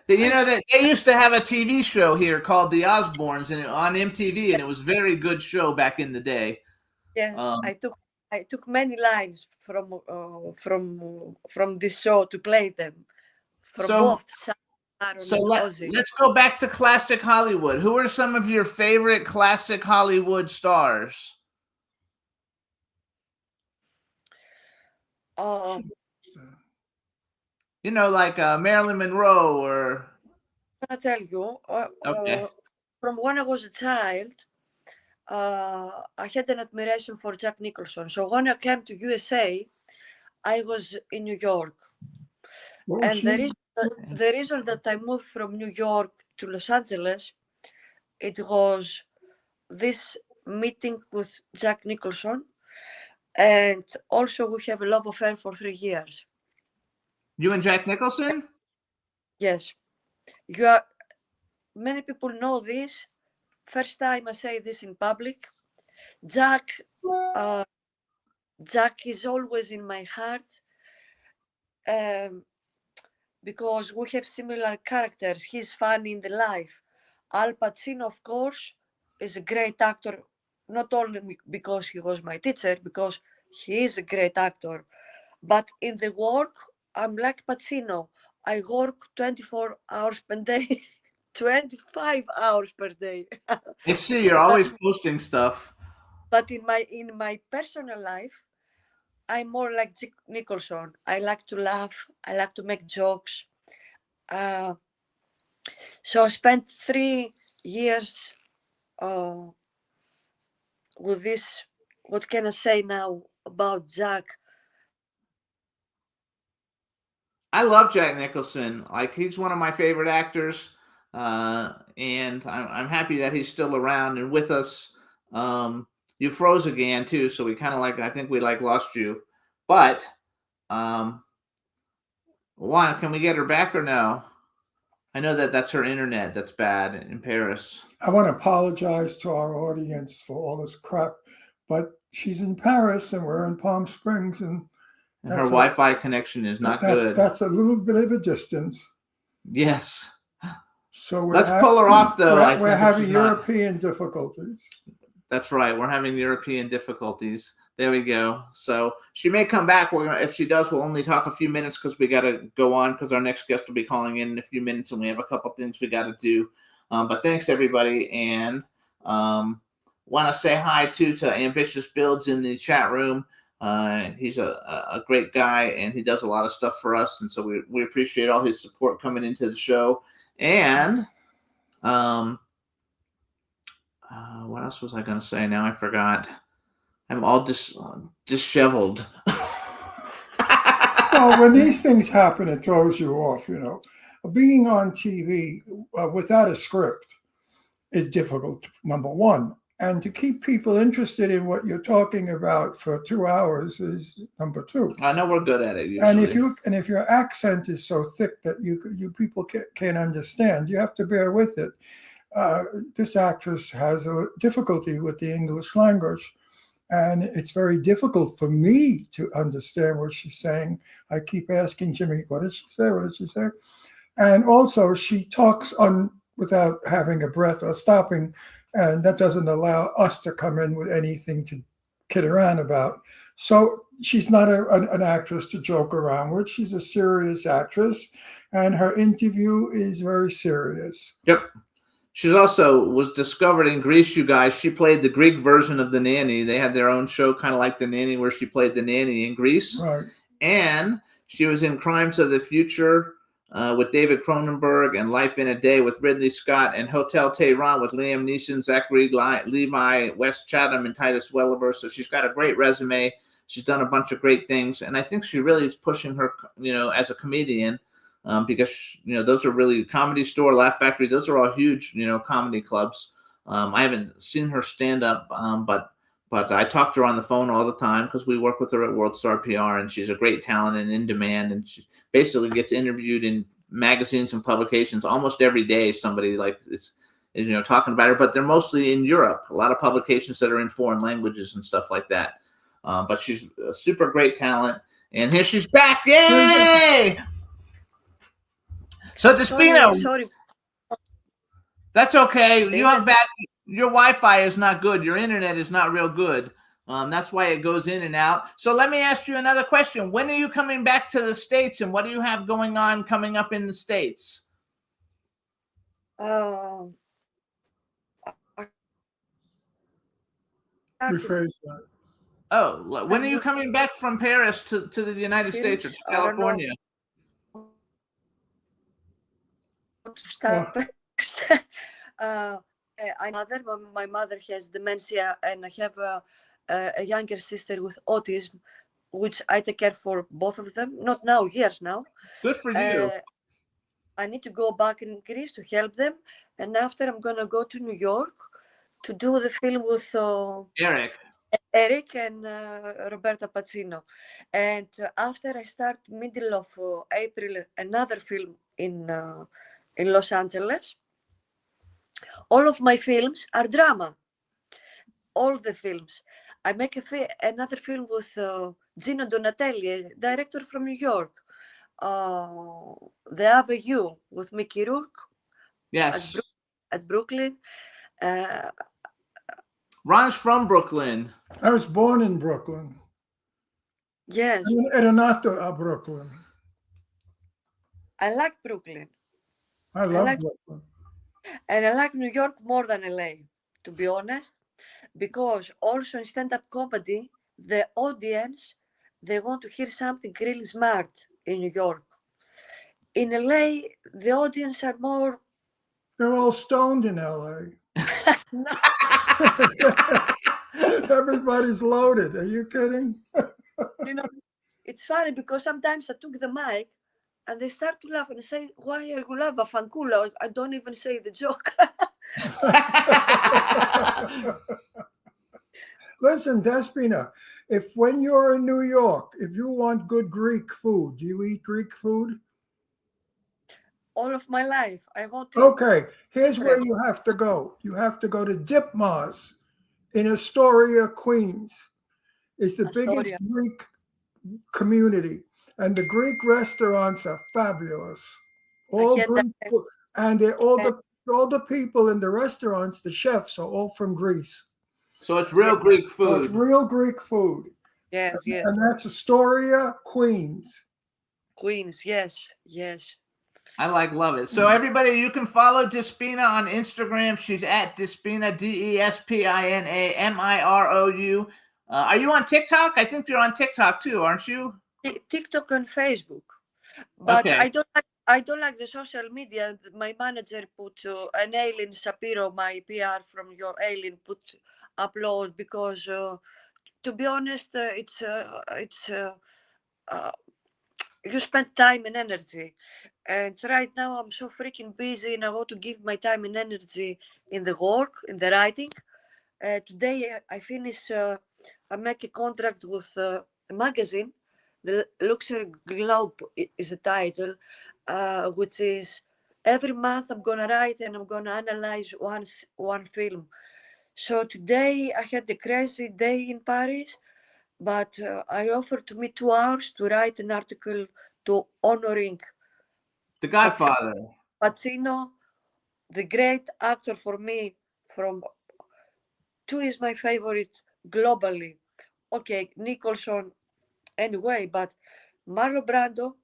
You know that they used to have a TV show here called The Osbournes on MTV, and it was a very good show back in the day. Yes, I took many lines from this show to play them. From both Sharon and Ozzy. Let's go back to classic Hollywood. Who are some of your favorite classic Hollywood stars? You know, like Marilyn Monroe or... I'm going to tell you, from when I was a child, I had an admiration for Jack Nicholson. So when I came to USA, I was in New York. And the reason that I moved from New York to Los Angeles, it was this meeting with Jack Nicholson. And also we have a love affair for 3 years. You and Jack Nicholson? Yes. Many people know this. First time I say this in public. Jack is always in my heart because we have similar characters. He's funny in the life. Al Pacino, of course, is a great actor, not only because he was my teacher, because he is a great actor, but in the work, I'm like Pacino. I work 24 hours per day, 25 hours per day. I see, you're always posting stuff. But in my personal life, I'm more like Jack Nicholson. I like to laugh. I like to make jokes. So I spent 3 years with this. What can I say now about Jack? I love Jack Nicholson. Like, he's one of my favorite actors, and I'm happy that he's still around and with us. You froze again too, so we kind of I think we lost you. But Juan, can we get her back or no? I know that that's her internet that's bad in Paris. I want to apologize to our audience for all this crap, but she's in Paris and we're in Palm Springs, and Her Wi-Fi connection is not good. That's a little bit of a distance. Yes. So let's pull her off, though. We're having European difficulties. That's right. We're having European difficulties. There we go. So she may come back. If she does, we'll only talk a few minutes because we got to go on because our next guest will be calling in a few minutes, and we have a couple things we got to do. But thanks, everybody. And want to say hi, too, to Ambitious Builds in the chat room. He's a great guy, and he does a lot of stuff for us. And so we appreciate all his support coming into the show. And what else was I going to say? Now I forgot. I'm all disheveled. Well, when these things happen, it throws you off, Being on TV without a script is difficult, number one. And to keep people interested in what you're talking about for 2 hours is number two. I know we're good at it usually. And if your accent is so thick that you people can't understand, you have to bear with it. This actress has a difficulty with the English language, and it's very difficult for me to understand what she's saying. I keep asking Jimmy, what did she say? What did she say? And also she talks without having a breath or stopping, and that doesn't allow us to come in with anything to kid around about. So she's not an actress to joke around with. She's a serious actress, and her interview is very serious. Yep. She also was discovered in Greece, you guys. She played the Greek version of The Nanny. They had their own show, kind of like The Nanny, where she played the nanny in Greece. Right. And she was in Crimes of the Future with David Cronenberg, and Life in a Day with Ridley Scott, and Hotel Tehran with Liam Neeson, Zachary Levi, Wes Chatham, and Titus Welliver. So she's got a great resume. She's done a bunch of great things. And I think she really is pushing her, as a comedian. Because those are really Comedy Store, Laugh Factory. Those are all huge, comedy clubs. I haven't seen her stand up, but I talk to her on the phone all the time because we work with her at World Star PR, and she's a great talent and in demand. And she basically gets interviewed in magazines and publications almost every day. Somebody is talking about her, but they're mostly in Europe. A lot of publications that are in foreign languages and stuff like that. But she's a super great talent, and here she's back! Yay! So Despina, Sorry. That's okay. You have bad. Your Wi-Fi is not good. Your internet is not real good. That's why it goes in and out. So let me ask you another question. When are you coming back to the States, and what do you have going on coming up in the States? Rephrase that. Oh, when are you coming back from Paris to the United States or to California? To start. My mother has dementia, and I have a younger sister with autism, which I take care for both of them. Not now, years now. Good for you. I need to go back in Greece to help them, and after I'm gonna go to New York to do the film with Eric and Roberta Pacino. And after I start middle of April another film in Los Angeles. All of my films are drama. All the films. I make another film with Gino Donatelli, a director from New York. The Avenue with Mickey Rourke. Yes. At Brooklyn. Ron's from Brooklyn. I was born in Brooklyn. Yes. Renato, Brooklyn. I like Brooklyn. I love Brooklyn. And I like New York more than LA, to be honest, because also in stand-up comedy, the audience, they want to hear something really smart in New York. In LA, the audience are more. They're all stoned in LA. No, Everybody's loaded. Are you kidding? you know, it's funny because sometimes I took the mic and they start to laugh and say, "Why are you laughing, fanculo?" I don't even say the joke. Listen, Despina, if when you're in New York, if you want good Greek food, do you eat Greek food? All of my life, I want to. Okay, here's where you have to go. You have to go to Dip Mars in Astoria, Queens. It's the biggest Astoria. Greek community, and the Greek restaurants are fabulous. All get Greek, that. food, and all the people in the restaurants, the chefs are all from Greece. So it's real Greek So food. it's real Greek food. Yes, yes. And that's Astoria, Queens. Queens, yes, yes. I love it. So everybody, you can follow Despina on Instagram. She's at Despina, Despina Mirou. Are you on TikTok? I think you're on TikTok too, aren't you? TikTok and Facebook, but Okay. I don't like the social media. My manager put an Aileen Shapiro, my PR from your Aileen, put upload because to be honest, it's you spend time and energy, and right now I'm so freaking busy, and I want to give my time and energy in the work, in the writing. Today I finish. I make a contract with a magazine. The Luxury Globe is the title, which is every month I'm gonna write and I'm gonna analyze one film. So today I had a crazy day in Paris, but I offered me 2 hours to write an article to honoring The Godfather. Pacino, the great actor for me. From 2 is my favorite globally. Okay, Nicholson anyway, but Marlon Brando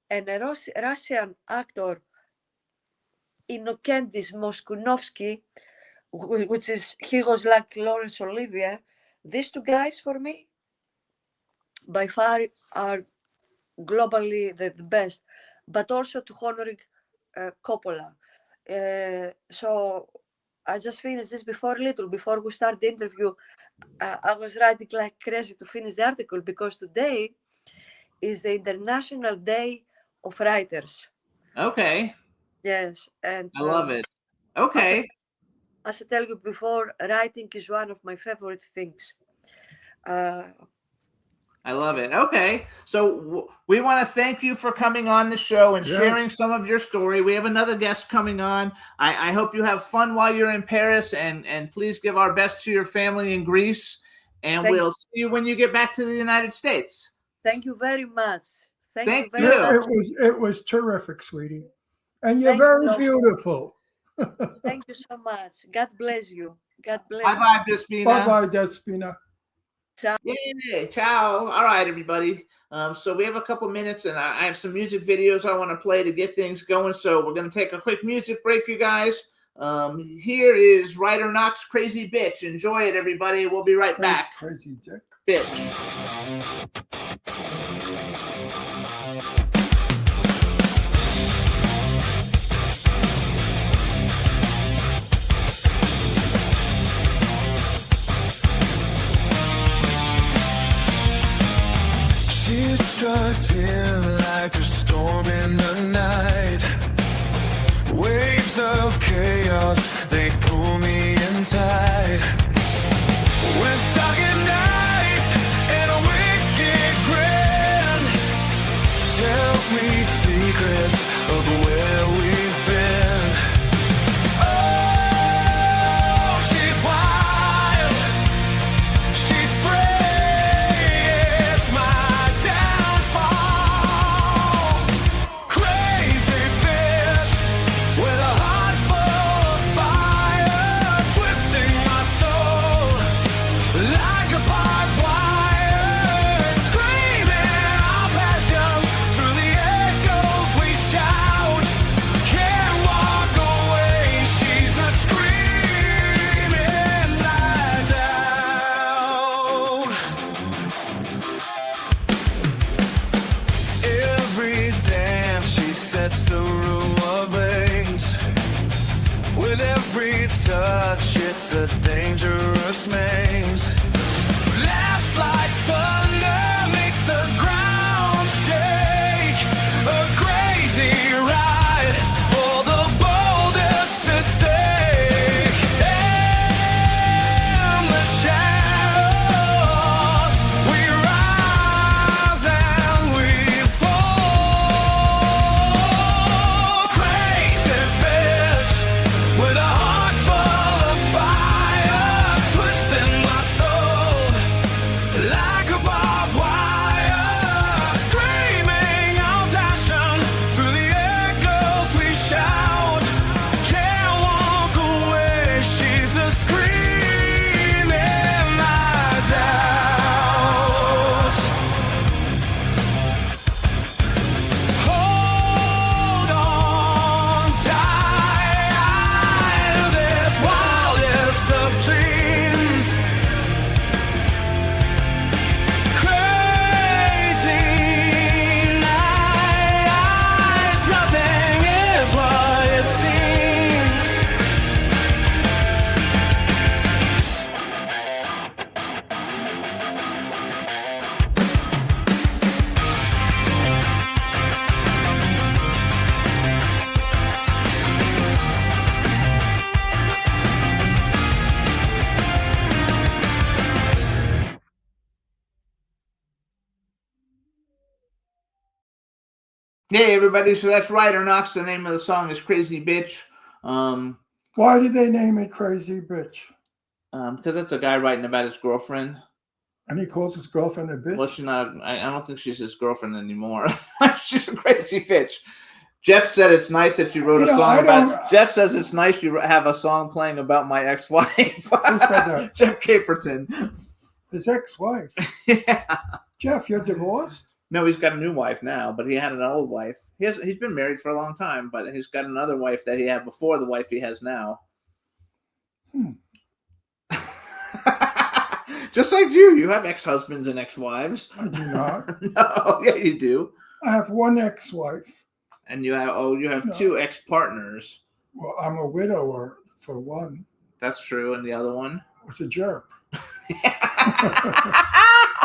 and a Russian actor, Inokendis Moskunovsky, which is, he was like Laurence Olivier. These 2 guys for me, by far, are globally the best, but also to honoring Coppola. So I just finished this before we start the interview. I was writing like crazy to finish the article because today is the International Day of Writers. Okay. Yes, and I love it. Okay. As I tell you before, writing is one of my favorite things. I love it. Okay. So we want to thank you for coming on the show and sharing some of your story. We have another guest coming on. I hope you have fun while you're in Paris, and please give our best to your family in Greece. And we'll see you when you get back to the United States. Thank you very much. Thank you very much. It was terrific, sweetie. And you're very beautiful. Thank you so much. God bless you. God bless Bye-bye, Despina. Bye-bye, Despina. Ciao. Yay, ciao. All right, everybody. So we have a couple minutes, and I have some music videos I want to play to get things going. So we're going to take a quick music break, you guys. Here is Ryder Knox, Crazy Bitch. Enjoy it, everybody. We'll be right back. Crazy dick. Bitch. She struts in like a storm in the night. Waves of chaos, they pull me in tight. With dark night and a wicked grin, tells me secrets of where we've been. Oh, she's wild, she's free, it's my downfall. Crazy bitch with a heart full of fire, twisting my soul. it's a dangerous maze. Laughs like thunder makes the ground shake. A crazy ride for the boldest to take. In the shadows, we rise and we fall. Crazy bitch with a heart full of fire, twisting my soul like a barbed wire. Screaming our passion through the echoes we shout. Can't walk away, she's the scream in my doubt. Hold on tight, this wildest of dreams. Crazy nights, nothing is what it seems. Hey everybody, so that's Ryder Knox. The name of the song is Crazy Bitch. Why did they name it Crazy Bitch? Because that's a guy writing about his girlfriend. And he calls his girlfriend a bitch? Well, she's not. I don't think she's his girlfriend anymore. She's a crazy bitch. Jeff said it's nice that you wrote a song about. Jeff says it's nice you have a song playing about my ex-wife. Who said that? Jeff Caperton. His ex-wife. Yeah. Jeff, you're divorced? No, he's got a new wife now, but he had an old wife. He's been married for a long time, but he's got another wife that he had before the wife he has now. Just like you have ex-husbands and ex-wives. I do not. No, yeah, you do. I have one ex-wife. And you have two ex-partners. Well, I'm a widower for one. That's true, and the other one was a jerk.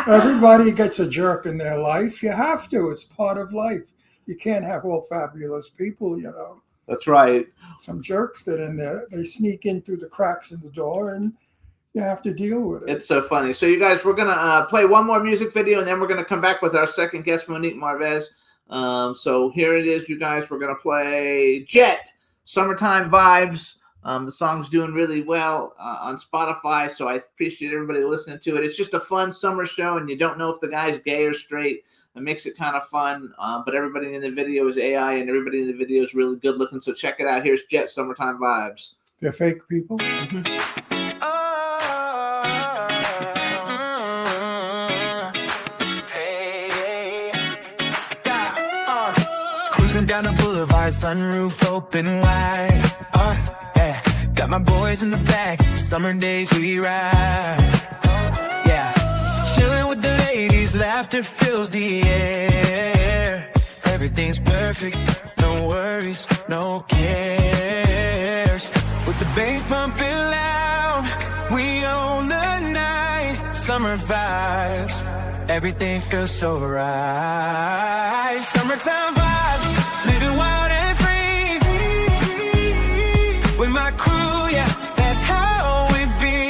Everybody gets a jerk in their life. You have to. It's part of life. You can't have all fabulous people, you know. That's right. Some jerks get in there. They sneak in through the cracks in the door, and you have to deal with it. It's so funny. So you guys, we're going to play one more music video, and then we're going to come back with our second guest, Monique Marvez. So here it is, you guys. We're going to play Jet, Summertime Vibes. The song's doing really well on Spotify, so I appreciate everybody listening to it. It's just a fun summer show, and you don't know if the guy's gay or straight. It makes it kind of fun, but everybody in the video is AI, and everybody in the video is really good looking, so check it out. Here's Jet, Summertime Vibes. They're fake people? Cruising down the boulevard, sunroof open wide. Yeah. Got my boys in the back, summer days we ride. Yeah, chilling with the ladies, laughter fills the air. Everything's perfect, no worries, no cares. With the bass pumping loud, we own the night. Summer vibes, everything feels so right. Summertime vibes, living wild and free. With my crew, yeah, that's how we be.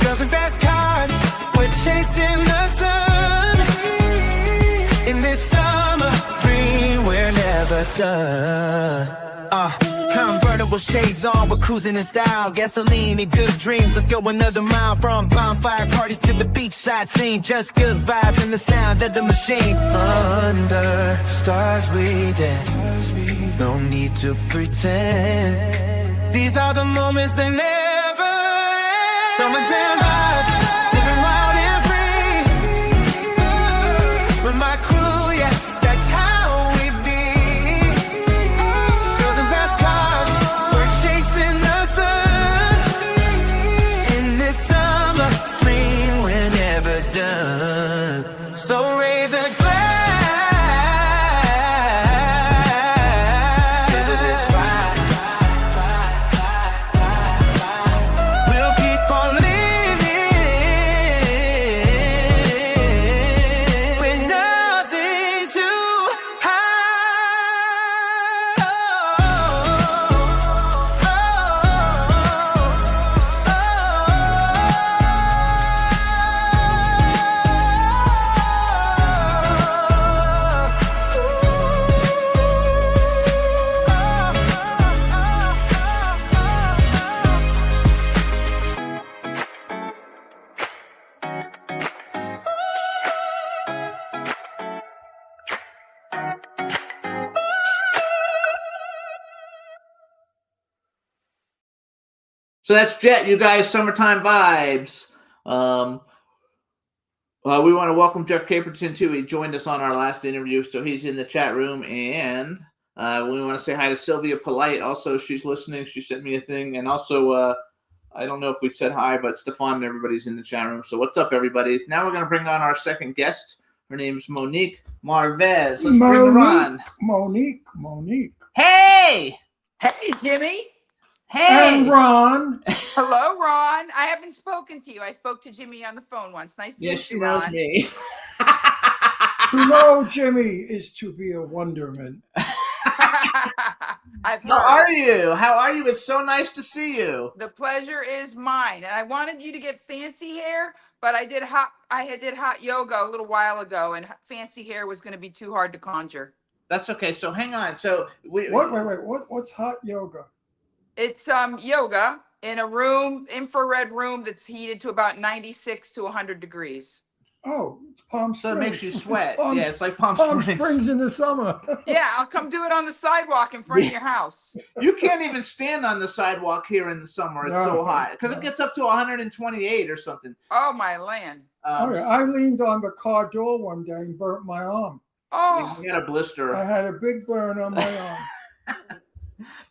Girls in fast cars, we're chasing the sun. In this summer dream, we're never done. Convertible shades on, we're cruising in style. Gasoline and good dreams, let's go another mile. From bonfire parties to the beachside scene. Just good vibes and the sound of the machine. Under stars we dance, no need to pretend. These are the moments that never end. Summertime vibes, living wild and free. With my crew, yeah, that's how we be. Girls in fast cars, we're chasing the sun. In this summer dream, we're never done. So raise a glass to this vibe. So that's Jet, you guys, Summertime Vibes. We want to welcome Jeff Caperton, too. He joined us on our last interview, so he's in the chat room. And we want to say hi to Sylvia Polite. Also, she's listening. She sent me a thing. And also, I don't know if we said hi, but Stefan and everybody's in the chat room. So what's up, everybody? Now we're going to bring on our second guest. Her name's Monique Marvez. Let's bring her on. Monique. Hey! Hey, Jimmy. Hey! And Ron. Hello, Ron. I haven't spoken to you. I spoke to Jimmy on the phone once. Nice to Yes, meet she you, knows Ron. me. To know Jimmy is to be a wonderment. I've How heard. are you? How are you? It's so nice to see you. The pleasure is mine. And I wanted you to get fancy hair, but I did hot yoga a little while ago, and fancy hair was going to be too hard to conjure. That's okay. So hang on. So Wait. What's hot yoga? It's yoga in a room, infrared room that's heated to about 96 to 100 degrees. Oh, it's Palm Springs. So it makes you sweat. Palm- Yeah, it's like Palm Palm Springs. Springs in the summer. Yeah, I'll come do it on the sidewalk in front of your house. You can't even stand on the sidewalk here in the summer. It's so No, hot because no. it gets up to 128 or something. Oh, my land. I leaned on the car door one day and burnt my arm. Oh, You got a blister. I had a big burn on my arm.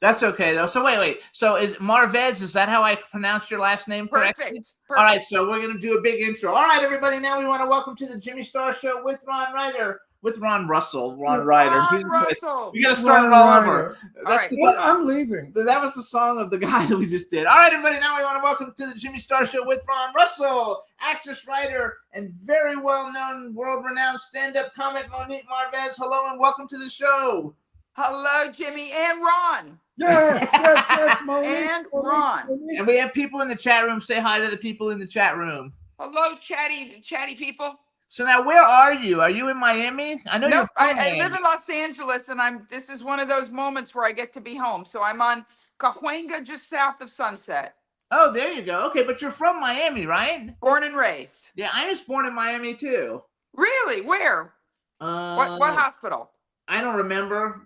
That's okay though. So wait. So is Marvez? Is that how I pronounce your last name correctly? perfect. All right. So we're gonna do a big intro. All right, everybody. Now we want to welcome to the Jimmy Star Show with Ron Ryder, with Ron Russell. Ron Ryder. Ron Jesus Christ. Russell. We gotta start it Ron all Ryder. over. That's right. the What? I'm leaving. That was the song of the guy that we just did. All right, everybody. Now we want to welcome to the Jimmy Star Show with Ron Russell, actress, writer, and very well-known, world-renowned stand-up comic Monique Marvez. Hello and welcome to the show. Hello, Jimmy and Ron. Yes, Monique. And Ron. Monique. And we have people in the chat room. Say hi to the people in the chat room. Hello, chatty people. So now, where are you? Are you in Miami? I know you're Nope, from I Miami. live in Los Angeles, and this is one of those moments where I get to be home. So I'm on Cahuenga, just south of Sunset. Oh, there you go. Okay, but you're from Miami, right? Born and raised. Yeah, I was born in Miami too. Really? Where? What hospital? I don't remember.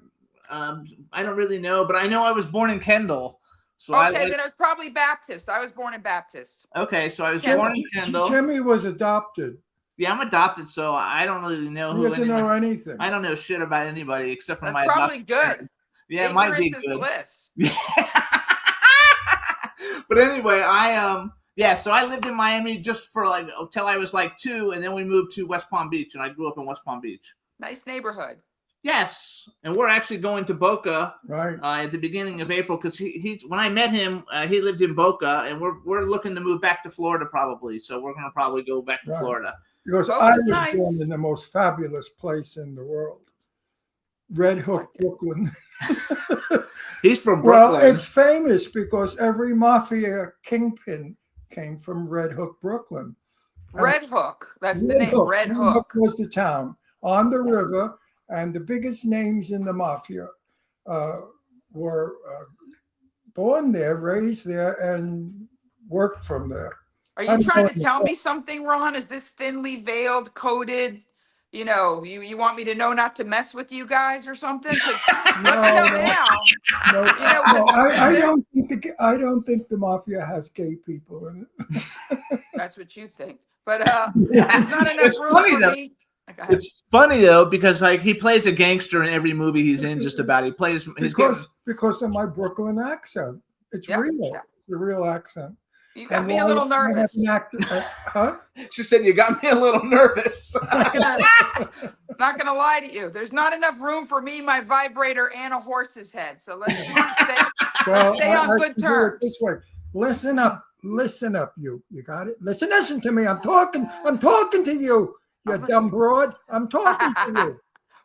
I don't really know, but I know I was born in Kendall. So Okay, then it was probably Baptist. I was born in Baptist. Okay, so I was Kendall. born in Kendall. Jimmy was adopted. Yeah, I'm adopted, so I don't really know He who doesn't know anyone. anything. I don't know shit about anybody except for That's my probably adopted good. parents. Yeah, it might be Ignorance is good. bliss. But anyway, so I lived in Miami just for until I was 2, and then we moved to West Palm Beach, and I grew up in West Palm Beach. Nice neighborhood. Yes, and we're actually going to Boca Right. at the beginning of April because he's when I met him, he lived in Boca, and we're looking to move back to Florida probably. So we're gonna probably go back to Right. Florida. Because Oh, I that's was nice. born in the most fabulous place in the world, Red Hook, Brooklyn. He's from Brooklyn. Well, it's famous because every mafia kingpin came from Red Hook, Brooklyn. Red Hook. That's the name. Red Red Hook. was the town on the river, and the biggest names in the mafia were born there, raised there, and worked from there. Are you trying to tell me something, Ron? Is this thinly veiled, coded? You know, you want me to know not to mess with you guys or something? 'Cause No, let's no. go now. No, You know, no, I there- don't think the mafia has gay people in it. That's what you think. But there's not enough It's room funny, for though. me. Go ahead. It's funny though because he plays a gangster in every movie he's in. Just about Because of my Brooklyn accent. It's Yeah, real. yeah. It's a real accent. You got And me a why little I have nervous. an huh? She said you got me a little nervous. Not gonna lie to you. There's not enough room for me, my vibrator, and a horse's head. So let's stay. Well, stay on I good can do it terms. this way. Listen up, you got it? Listen to me. I'm talking to you, you dumb broad. I'm talking to you.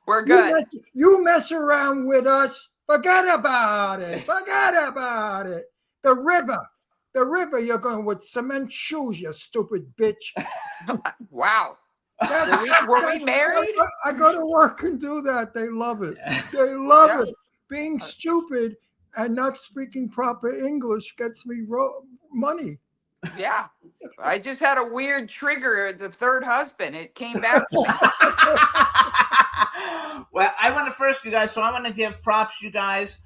We're good. You mess around with us, forget about it. The river, you're going with cement shoes, you stupid bitch. Wow. Were we married? I go to work and do that. They love it. They love Yeah. it. Being stupid and not speaking proper English gets me money. Yeah. I just had a weird trigger, the third husband. It came back to me. Well, I want to first, you guys. So I want to give props, you guys.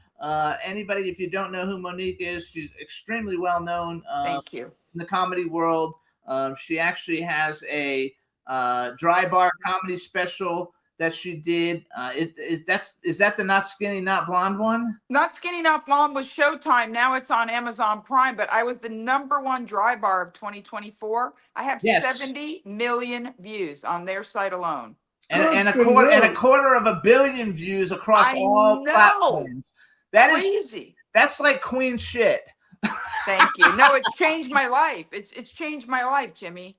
Anybody, if you don't know who Monique is, she's extremely well known Thank you. in the comedy world. She actually has a dry bar comedy special that she did. Is that the Not Skinny Not Blonde one? Not Skinny Not Blonde was Showtime. Now it's on Amazon Prime, but I was the #1 dry bar of 2024. I have Yes. 70 million views on their site alone. And Good for a you. quarter of a billion views across I all know. platforms. Crazy. That's like queen shit. Thank you. No, it's changed my life. It's changed my life, Jimmy.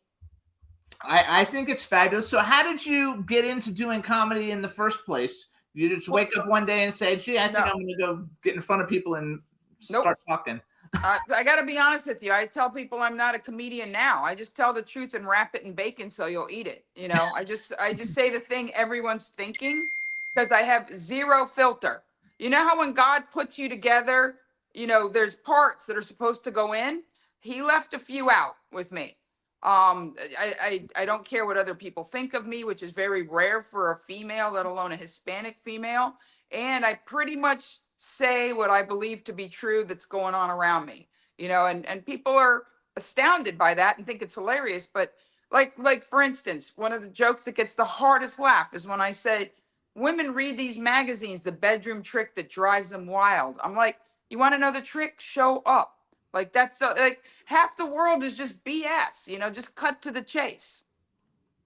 I think it's fabulous. So how did you get into doing comedy in the first place? You just wake up one day and say, gee, I think No. I'm going to go get in front of people and Nope. start talking. I got to be honest with you. I tell people I'm not a comedian now. I just tell the truth and wrap it in bacon so you'll eat it. You know, I just say the thing everyone's thinking because I have zero filter. You know how when God puts you together, you know, there's parts that are supposed to go in. He left a few out with me. I don't care what other people think of me, which is very rare for a female, let alone a Hispanic female. And I pretty much say what I believe to be true that's going on around me, you know, and people are astounded by that and think it's hilarious. But like for instance, one of the jokes that gets the hardest laugh is when I say women read these magazines, the bedroom trick that drives them wild. I'm like, you want to know the trick? Show up. Like that's like half the world is just BS, you know, just cut to the chase.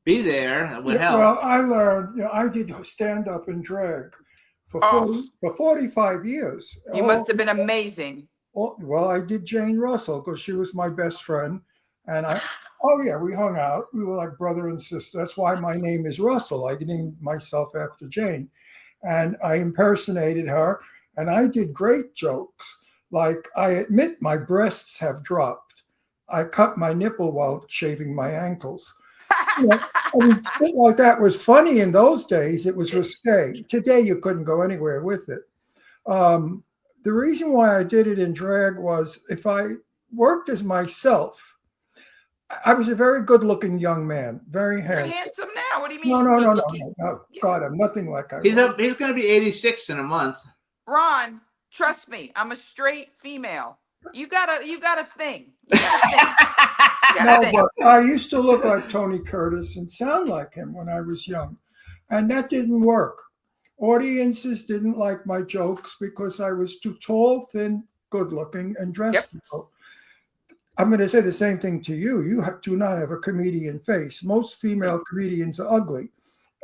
Be there. It would Yeah, help. well, I learned, I did stand up and drag for Oh. 45 years. You must have been amazing. Well, I did Jane Russell because she was my best friend. And we hung out. We were like brother and sister. That's why my name is Russell. I named myself after Jane. And I impersonated her. And I did great jokes. Like, I admit my breasts have dropped. I cut my nipple while shaving my ankles. You know, I mean, shit like that was funny in those days. It was risque. Today, you couldn't go anywhere with it. The reason why I did it in drag was if I worked as myself, I was a very good-looking young man, very You're handsome. handsome now. What do you mean? No. God, I'm nothing like I He's was. He's going to be 86 in a month. Ron, trust me, I'm a straight female. You got a thing. You got a thing. You got a No, thing. but I used to look like Tony Curtis and sound like him when I was young, and that didn't work. Audiences didn't like my jokes because I was too tall, thin, good-looking, and dressed well. I'm going to say the same thing to you. You do not have a comedian face. Most female comedians are ugly.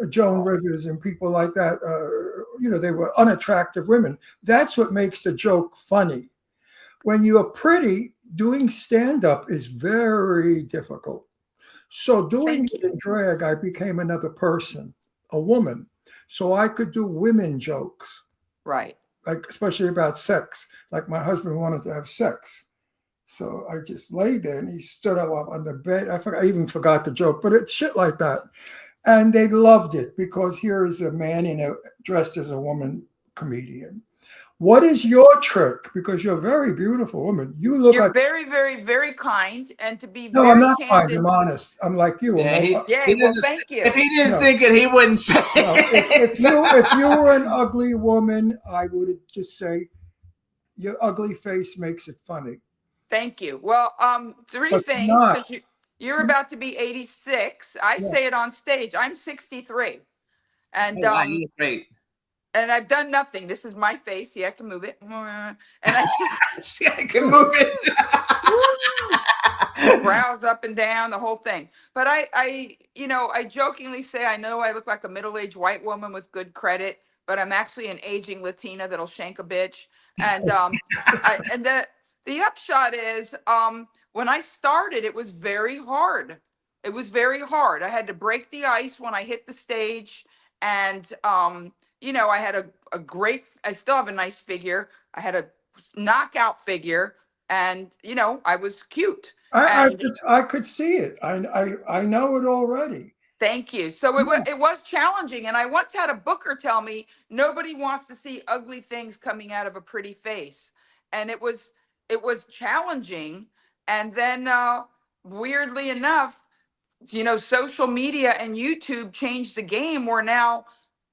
Joan Rivers and people like that, they were unattractive women. That's what makes the joke funny. When you're pretty, doing stand-up is very difficult. So doing it in drag, I became another person, a woman. So I could do women jokes. Right. Like, especially about sex. Like my husband wanted to have sex. So I just laid there and he stood up on the bed. I even forgot the joke, but it's shit like that. And they loved it because here is a man dressed as a woman comedian. What is your trick? Because you're a very beautiful woman. You're very, very, very kind, and to be No, very I'm not kind. candid. I'm honest. I'm like you. Yeah, well, thank you. If he didn't think it, he wouldn't say it. If you were an ugly woman, I would just say your ugly face makes it funny. Thank you. Well, three But things, not. because you're about to be 86. I say it on stage. I'm 63. And Oh, wow, you look great. And I've done nothing. This is my face. See, I can move it. And I See, I can move it. brows up and down, the whole thing. But I jokingly say I know I look like a middle-aged white woman with good credit, but I'm actually an aging Latina that'll shank a bitch. And the upshot is, when I started, it was very hard. It was very hard. I had to break the ice when I hit the stage, and I had I still have a nice figure. I had a knockout figure, and I was cute. I could see it. I know it already. Thank you. So it was challenging, and I once had a booker tell me nobody wants to see ugly things coming out of a pretty face, and it was challenging. And then weirdly enough, social media and YouTube changed the game. We're now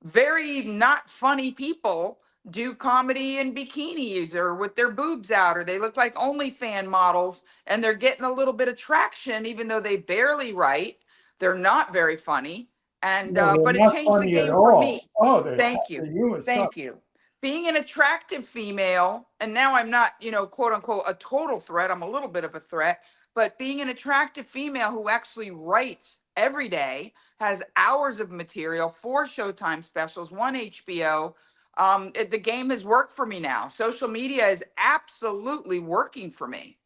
very not funny people do comedy in bikinis or with their boobs out, or they look like OnlyFan models and they're getting a little bit of traction, even though they barely write. They're not very funny. And, No, they're but it not changed the funny at game for all. me. Oh, Thank you. the humor Thank sucks. you. Being an attractive female, and now I'm not, quote unquote, a total threat. I'm a little bit of a threat, but being an attractive female who actually writes every day, has hours of material, 4 Showtime specials, 1 HBO. The game has worked for me now. Social media is absolutely working for me.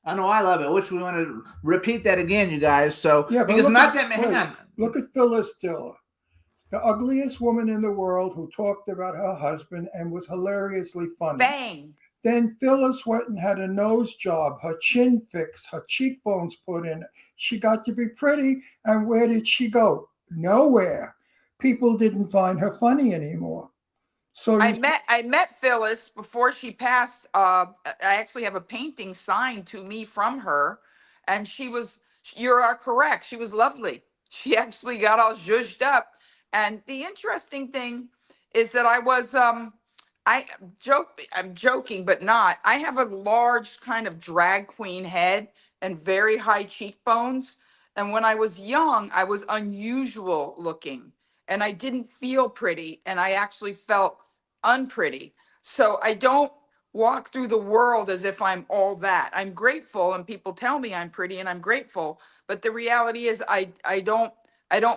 I know I love it. Which we want to repeat that again, you guys. So Yeah, but because look not at, that hang wait, on. look at Phyllis Diller, the ugliest woman in the world who talked about her husband and was hilariously funny. Bang. Then Phyllis went and had a nose job, her chin fixed, her cheekbones put in. She got to be pretty, and where did she go? Nowhere. People didn't find her funny anymore. So I you, met Phyllis before she passed. I actually have a painting signed to me from her, and you are correct. She was lovely. She actually got all zhuzhed up. And the interesting thing is that I'm joking, but not. I have a large kind of drag queen head and very high cheekbones. And when I was young, I was unusual looking and I didn't feel pretty. And I actually felt unpretty. So I don't walk through the world as if I'm all that. I'm grateful and people tell me I'm pretty and I'm grateful, but the reality is I don't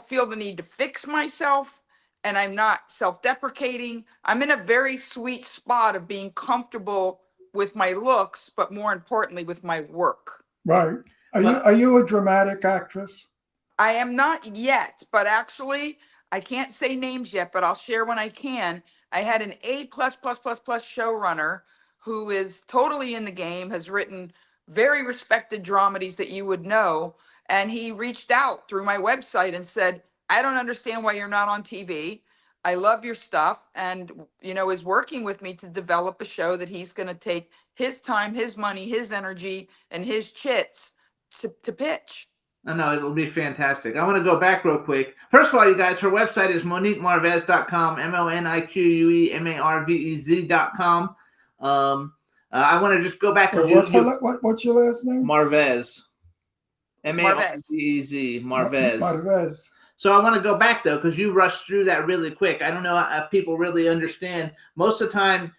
feel the need to fix myself and I'm not self-deprecating. I'm in a very sweet spot of being comfortable with my looks, but more importantly with my work. right. Are you a dramatic actress? I am not yet, but actually, I can't say names yet, but I'll share when I can. I had an A plus plus plus plus showrunner who is totally in the game, has written very respected dramedies that you would know. And he reached out through my website and said, I don't understand why you're not on TV. I love your stuff. And, is working with me to develop a show that he's going to take his time, his money, his energy, and his chits to pitch. I know it'll be fantastic. I want to go back real quick. First of all, you guys, her website is MoniqueMarvez.com, MoniqueMarvez.com. I want to just go back. What's your last name? Marvez. Marvez. Marvez. Marvez. So I want to go back, though, because you rushed through that really quick. I don't know if people really understand. Most of the time,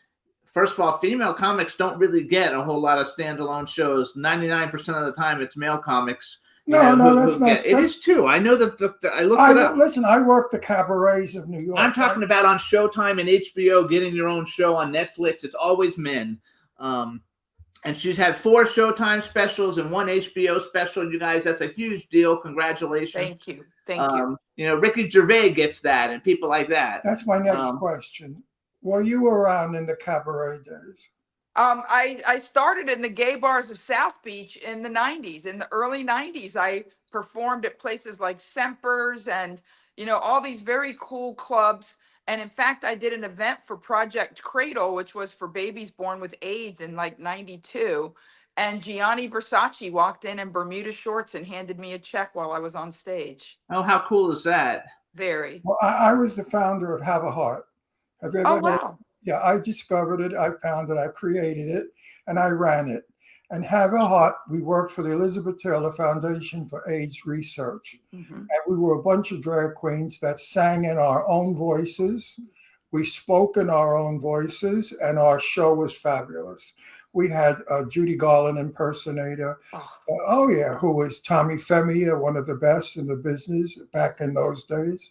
first of all, female comics don't really get a whole lot of standalone shows. 99% of the time, it's male comics. No, that's not. It is too. I know that I looked it up. Listen, I work the cabarets of New York. I'm talking about on Showtime and HBO, getting your own show on Netflix. It's always men. And she's had 4 Showtime specials and 1 HBO special. You guys, that's a huge deal. Congratulations. Thank you. Thank you. Ricky Gervais gets that and people like that. That's my next question. Were you around in the cabaret days? I started in the gay bars of South Beach in the 90s. In the early 90s, I performed at places like Semper's and, all these very cool clubs. And in fact, I did an event for Project Cradle, which was for babies born with AIDS in like 92. And Gianni Versace walked in Bermuda shorts and handed me a check while I was on stage. Oh, how cool is that? Very. Well, I was the founder of Have a Heart. Have you ever Oh, wow. Yeah, I discovered it, I found it, I created it, and I ran it. And Have a Heart, we worked for the Elizabeth Taylor Foundation for AIDS Research. Mm-hmm. And we were a bunch of drag queens that sang in our own voices. We spoke in our own voices, and our show was fabulous. We had a Judy Garland impersonator. Who was Tommy Femia, one of the best in the business back in those days.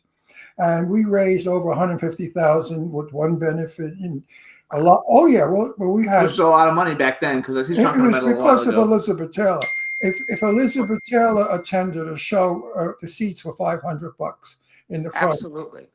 And we raised over $150,000 with one benefit and a lot. Oh yeah, well we had. It was a lot of money back then because he's talking about it was because of Elizabeth Taylor. If Elizabeth Taylor attended a show, the seats were $500 in the front. Absolutely.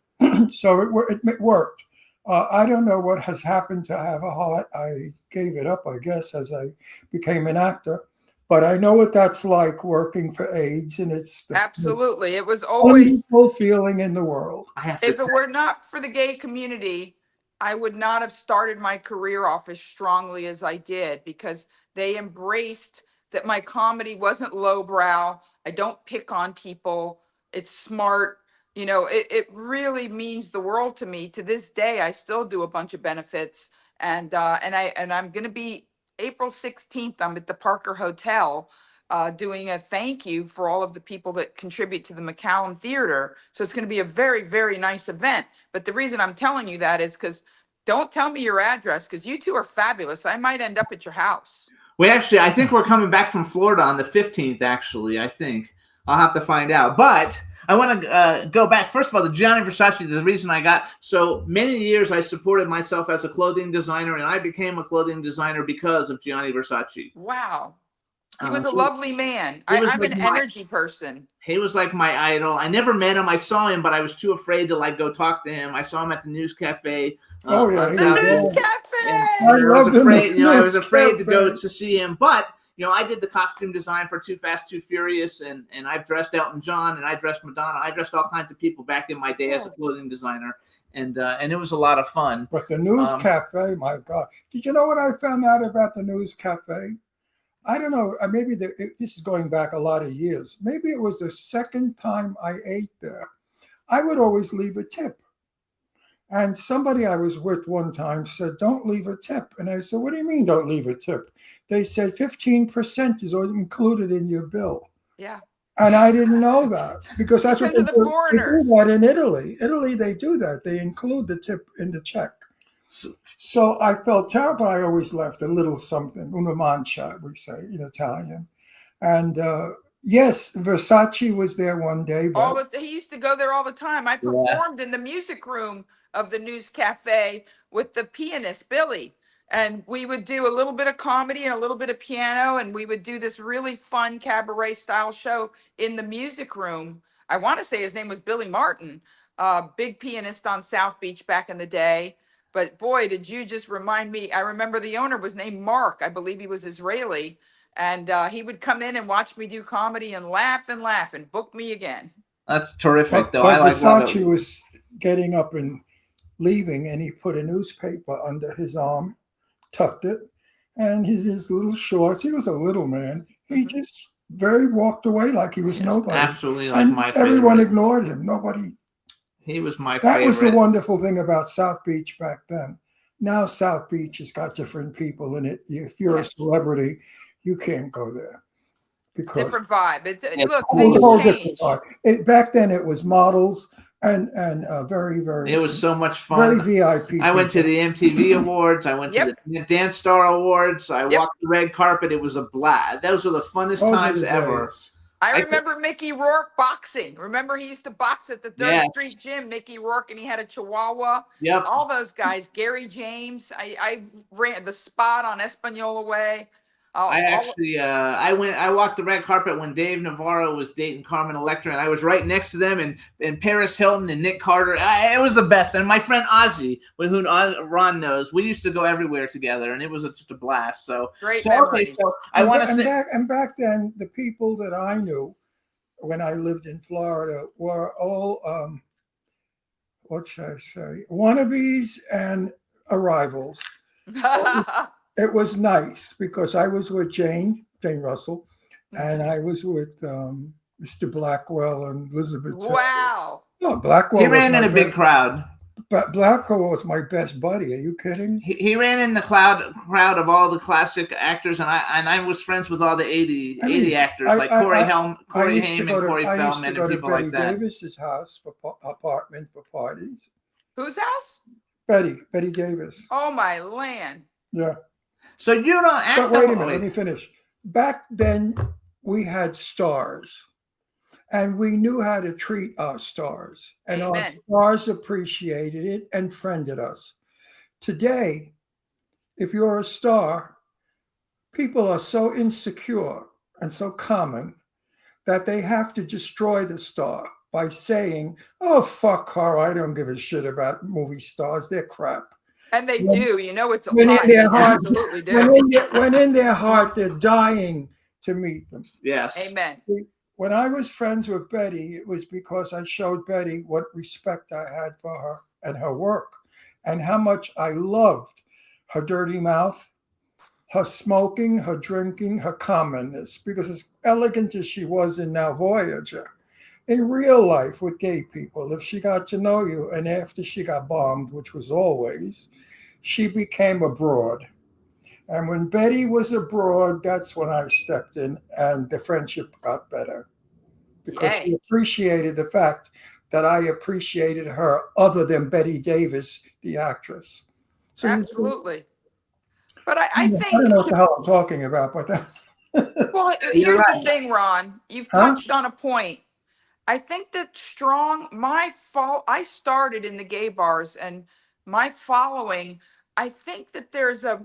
So it worked. I don't know what has happened to Have a Heart. I gave it up, I guess, as I became an actor. But I know what that's like working for AIDS, and it's absolutely. It was always wonderful feeling in the world. If it were not for the gay community, I would not have started my career off as strongly as I did because they embraced that my comedy wasn't lowbrow. I don't pick on people. It's smart. You know, it really means the world to me. To this day, I still do a bunch of benefits, and I'm going to be April 16th. I'm at the Parker Hotel doing a thank you for all of the people that contribute to the McCallum Theater. So it's going to be a very, very nice event. But the reason I'm telling you that is because don't tell me your address, because you two are fabulous. I might end up at your house. I think we're coming back from Florida on the 15th, actually. I think. I'll have to find out. But I want to go back. First of all, the Gianni Versace, the reason I got so many years I supported myself as a clothing designer, and I became a clothing designer because of Gianni Versace. Wow. He was a lovely man. I'm an energy person. He was like my idol. I never met him. I saw him, but I was too afraid to like go talk to him. I saw him at the News Cafe. Oh yeah, The News Cafe. I was afraid to go to see him, but I did the costume design for Too Fast, Too Furious, and I've dressed Elton John, and I dressed Madonna. I dressed all kinds of people back in my day as a clothing desiginer, and it was a lot of fun. But the News Cafe, my God. Did you know what I found out about the News Cafe? I don't know. Maybe this is going back a lot of years. Maybe it was the second time I ate there. I would always leave a tip. And somebody I was with one time said, don't leave a tip. And I said, what do you mean don't leave a tip? They said 15% is included in your bill. Yeah. And I didn't know that because that's Because what of the foreigners. They do that in Italy. Italy, they do that. They include the tip in the check. So I felt terrible. I always left a little something, una mancia, we say in Italian. And yes, Versace was there one day. But He used to go there all the time. I performed in the music room of the News Cafe with the pianist, Billy. And we would do a little bit of comedy and a little bit of piano. And we would do this really fun cabaret style show in the music room. I want to say his name was Billy Martin, big pianist on South Beach back in the day. But boy, did you just remind me. I remember the owner was named Mark. I believe he was Israeli. And he would come in and watch me do comedy and laugh and book me again. That's terrific, though. But Versace was getting up and leaving, and he put a newspaper under his arm, tucked it, and his little shorts. He was a little man. He just walked away like he was nobody. Absolutely, like and my favorite. Everyone ignored him. Nobody. He was my favorite. That was the wonderful thing about South Beach back then. Now South Beach has got different people in it. If you're a celebrity, you can't go there because different vibe. Look, things change. Back then it was models and very, very. It was so much fun. Very VIP. I went to the MTV Awards. I went to the Dance Star Awards. I walked the red carpet. It was a blast. Those were the funnest times ever. I remember Mickey Rourke boxing. Remember he used to box at the 3rd Street Gym, Mickey Rourke, and he had a Chihuahua. Yep. All those guys. Gary James. I ran the Spot on Espanola Way. I walked the red carpet when Dave Navarro was dating Carmen Electra, and I was right next to them, and Paris Hilton and Nick Carter. It was the best. And my friend Ozzy, who Ron knows, we used to go everywhere together, and it was just a blast. So great memories. So I want to say, back then, the people that I knew when I lived in Florida were all what should I say, wannabes and arrivals. It was nice because I was with Jane Russell, and I was with Mr. Blackwell and Elizabeth. Wow. No, Blackwell. He ran in a big crowd. But Blackwell was my best buddy. Are you kidding? He ran in the crowd of all the classic actors, and I was friends with all the 80 actors like Corey Haim and Corey Feldman and people like that. Betty Davis's house for apartment for parties. Whose house? Betty Davis. Oh my land. Yeah. So you don't act. But wait a minute, let me finish. Back then, we had stars, and we knew how to treat our stars, and our stars appreciated it and friended us. Today, if you're a star, people are so insecure and so common that they have to destroy the star by saying, "Oh, fuck her, I don't give a shit about movie stars, they're crap." And they do, it's a lot. They absolutely do. When in their heart, they're dying to meet them. Yes. Amen. When I was friends with Betty, it was because I showed Betty what respect I had for her and her work, and how much I loved her dirty mouth, her smoking, her drinking, her commonness. Because as elegant as she was in Now Voyager, in real life with gay people. If she got to know you, and after she got bombed, which was always, she became a broad. And when Betty was abroad, that's when I stepped in and the friendship got better because she Yay. appreciated the fact that I appreciated her other than Betty Davis, the actress. So Absolutely. But I I think, don't know what the hell I'm talking about, but that's well, You're here's the right. thing, Ron. You've Huh? touched on a point. I think that I started in the gay bars and my following, I think that there's a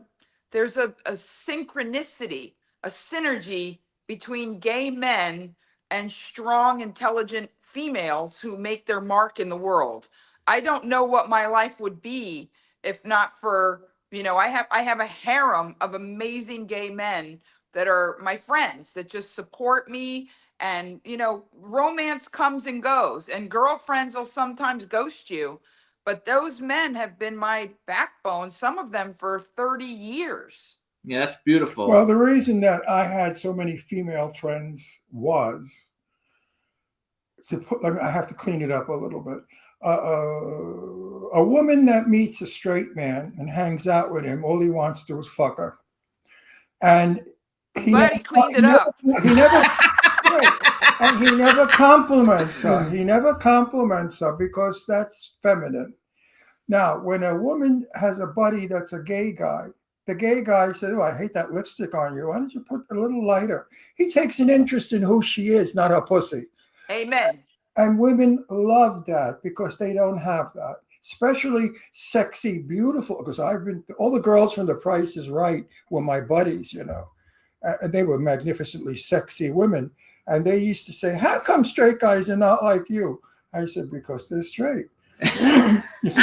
synchronicity, a synergy between gay men and strong, intelligent females who make their mark in the world. I don't know what my life would be if not for, I have a harem of amazing gay men that are my friends that just support me. And romance comes and goes, and girlfriends will sometimes ghost you, but those men have been my backbone, some of them for 30 years. Yeah, that's beautiful. well, the reason that I had so many female friends was I have to clean it up a little bit. A woman that meets a straight man and hangs out with him, all he wants to do is fuck her. And I'm glad he cleaned it up. He never compliments her. He never compliments her because that's feminine. Now, when a woman has a buddy that's a gay guy, the gay guy says, "Oh, I hate that lipstick on you. Why don't you put a little lighter?" He takes an interest in who she is, not her pussy. Amen. And women love that because they don't have that. Especially sexy, beautiful, because all the girls from The Price is Right were my buddies, and they were magnificently sexy women. And they used to say, "How come straight guys are not like you?" I said, "Because they're straight." It's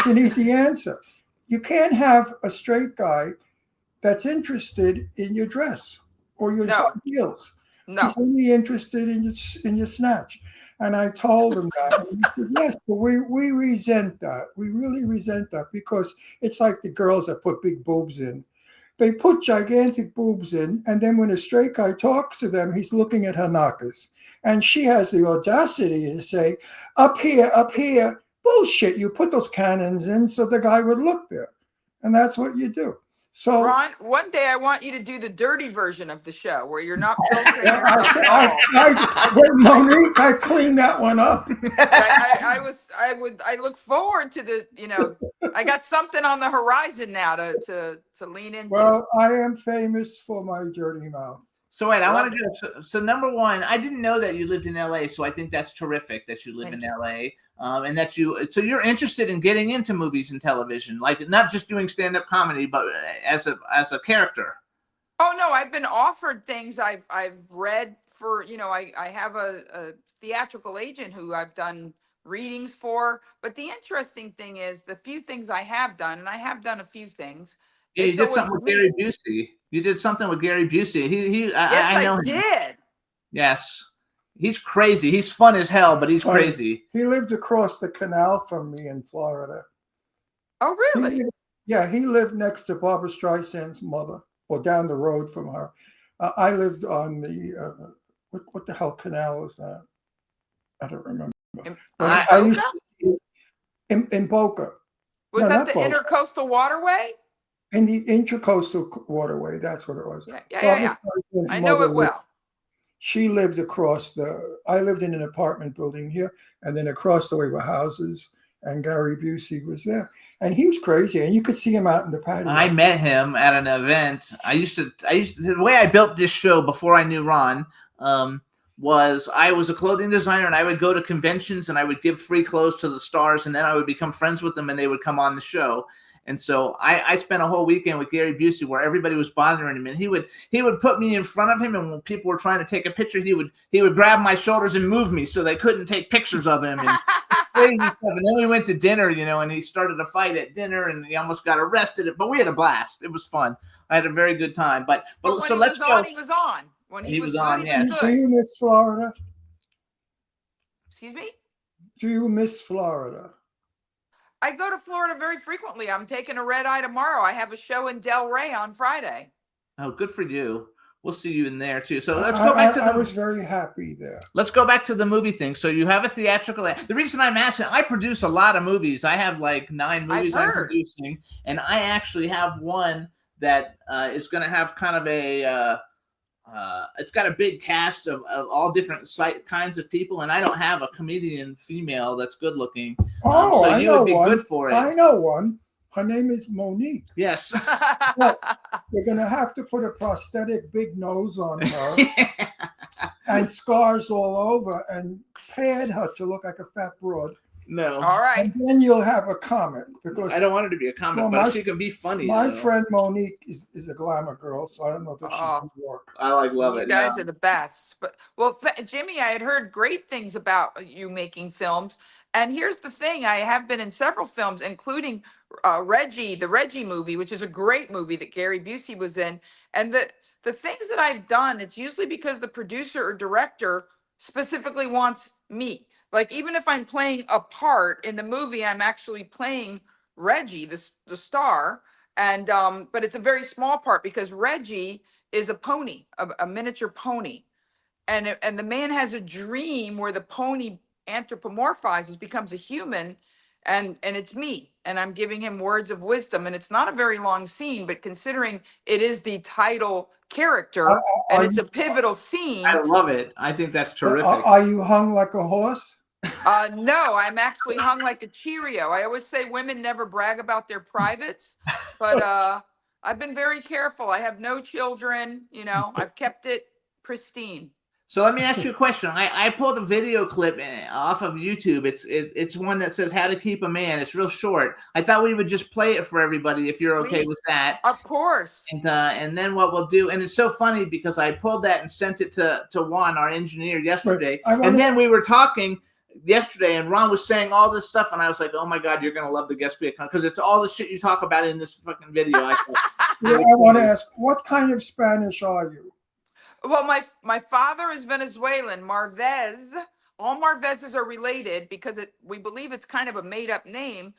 an easy answer. You can't have a straight guy that's interested in your dress or your heels. No. He's only interested in your snatch. And I told him that. And he said, "Yes, but we resent that. We really resent that because it's like the girls that put big boobs in. They put gigantic boobs in, and then when a straight guy talks to them, he's looking at her knockers. And she has the audacity to say, up here. Bullshit, you put those cannons in so the guy would look there." And that's what you do. So Ron, one day I want you to do the dirty version of the show where you're not filtering yourself at all. with Monique, I cleaned that one up. I look forward to I got something on the horizon now to lean into. Well, I am famous for my dirty mouth. So wait, I want to go. So number one, I didn't know that you lived in LA. So I think that's terrific that you live in LA, and that so you're interested in getting into movies and television, like not just doing stand-up comedy, but as a character. Oh no, I've been offered things. I've read for I have a theatrical agent who I've done readings for. But the interesting thing is the few things I have done, and I have done a few things. Yeah, you did something with Gary Busey. You did something with Gary Busey. I know him. Did. Yes. He's crazy. He's fun as hell, but he's crazy. He lived across the canal from me in Florida. Oh, really? He lived next to Barbara Streisand's mother, or down the road from her. I lived on the, what the hell canal is that? I don't remember. I used to in Boca. Was that the Intercoastal Waterway? In the Intracoastal Waterway, that's what it was. Yeah. I know it well. She lived I lived in an apartment building here, and then across the way were houses, and Gary Busey was there. And he was crazy, and you could see him out in the patio. I met him at an event. The way I built this show before I knew Ron, was I was a clothing designer, and I would go to conventions and I would give free clothes to the stars, and then I would become friends with them and they would come on the show. And so I spent a whole weekend with Gary Busey where everybody was bothering him, and he would put me in front of him, and when people were trying to take a picture, he would grab my shoulders and move me so they couldn't take pictures of him. And crazy stuff. And then we went to dinner, and he started a fight at dinner, and he almost got arrested. But we had a blast. It was fun. I had a very good time. But so let's go. He was on. When he was on, yes. Do you miss Florida? Excuse me? Do you miss Florida? I go to Florida very frequently. I'm taking a red eye tomorrow. I have a show in Del Rey on Friday. Oh, good for you. we'll see you in there too. So let's go back to I was very happy there. Let's go back to the movie thing. So you have a theatrical. The reason I'm asking, I produce a lot of movies. I have like 9 movies I'm producing, and I actually have one that is going to have kind of a. It's got a big cast of all different kinds of people, and I don't have a comedian female that's good looking. So I you know would be one. good for it. I know one. Her name is Monique. Yes. But you're going to have to put a prosthetic big nose on her and scars all over and pad her to look like a fat broad. No. All right. And then you'll have a comic because I don't want her to be a comic, but she can be funny. My friend Monique is a glamour girl, so I don't know if she's going to work. I love it. You guys are the best. But Jimmy, I had heard great things about you making films. And here's the thing: I have been in several films, including Reggie, the Reggie movie, which is a great movie that Gary Busey was in. And the things that I've done, it's usually because the producer or director specifically wants me. Like, even if I'm playing a part in the movie, I'm actually playing Reggie, the star. And but it's a very small part because Reggie is a pony, a miniature pony. And the man has a dream where the pony anthropomorphizes, becomes a human, and it's me, and I'm giving him words of wisdom. And it's not a very long scene, but considering it is the title character and it's a pivotal scene. I love it. I think that's terrific. Are you hung like a horse? No, I'm actually hung like a Cheerio. I always say women never brag about their privates, but I've been very careful. I have no children, I've kept it pristine. So let me ask you a question. I pulled a video clip off of YouTube. It's one that says "How to Keep a Man." It's real short. I thought we would just play it for everybody if you're okay with that. Of course. And then what we'll do, and it's so funny because I pulled that and sent it to Juan, our engineer, yesterday. And then we were talking yesterday, and Ron was saying all this stuff, and I was like, "Oh my God, you're gonna love the guest speaker because it's all the shit you talk about in this fucking video." I want to ask, what kind of Spanish are you? Well, my father is Venezuelan, Marvez. All Marvezes are related because we believe it's kind of a made-up name.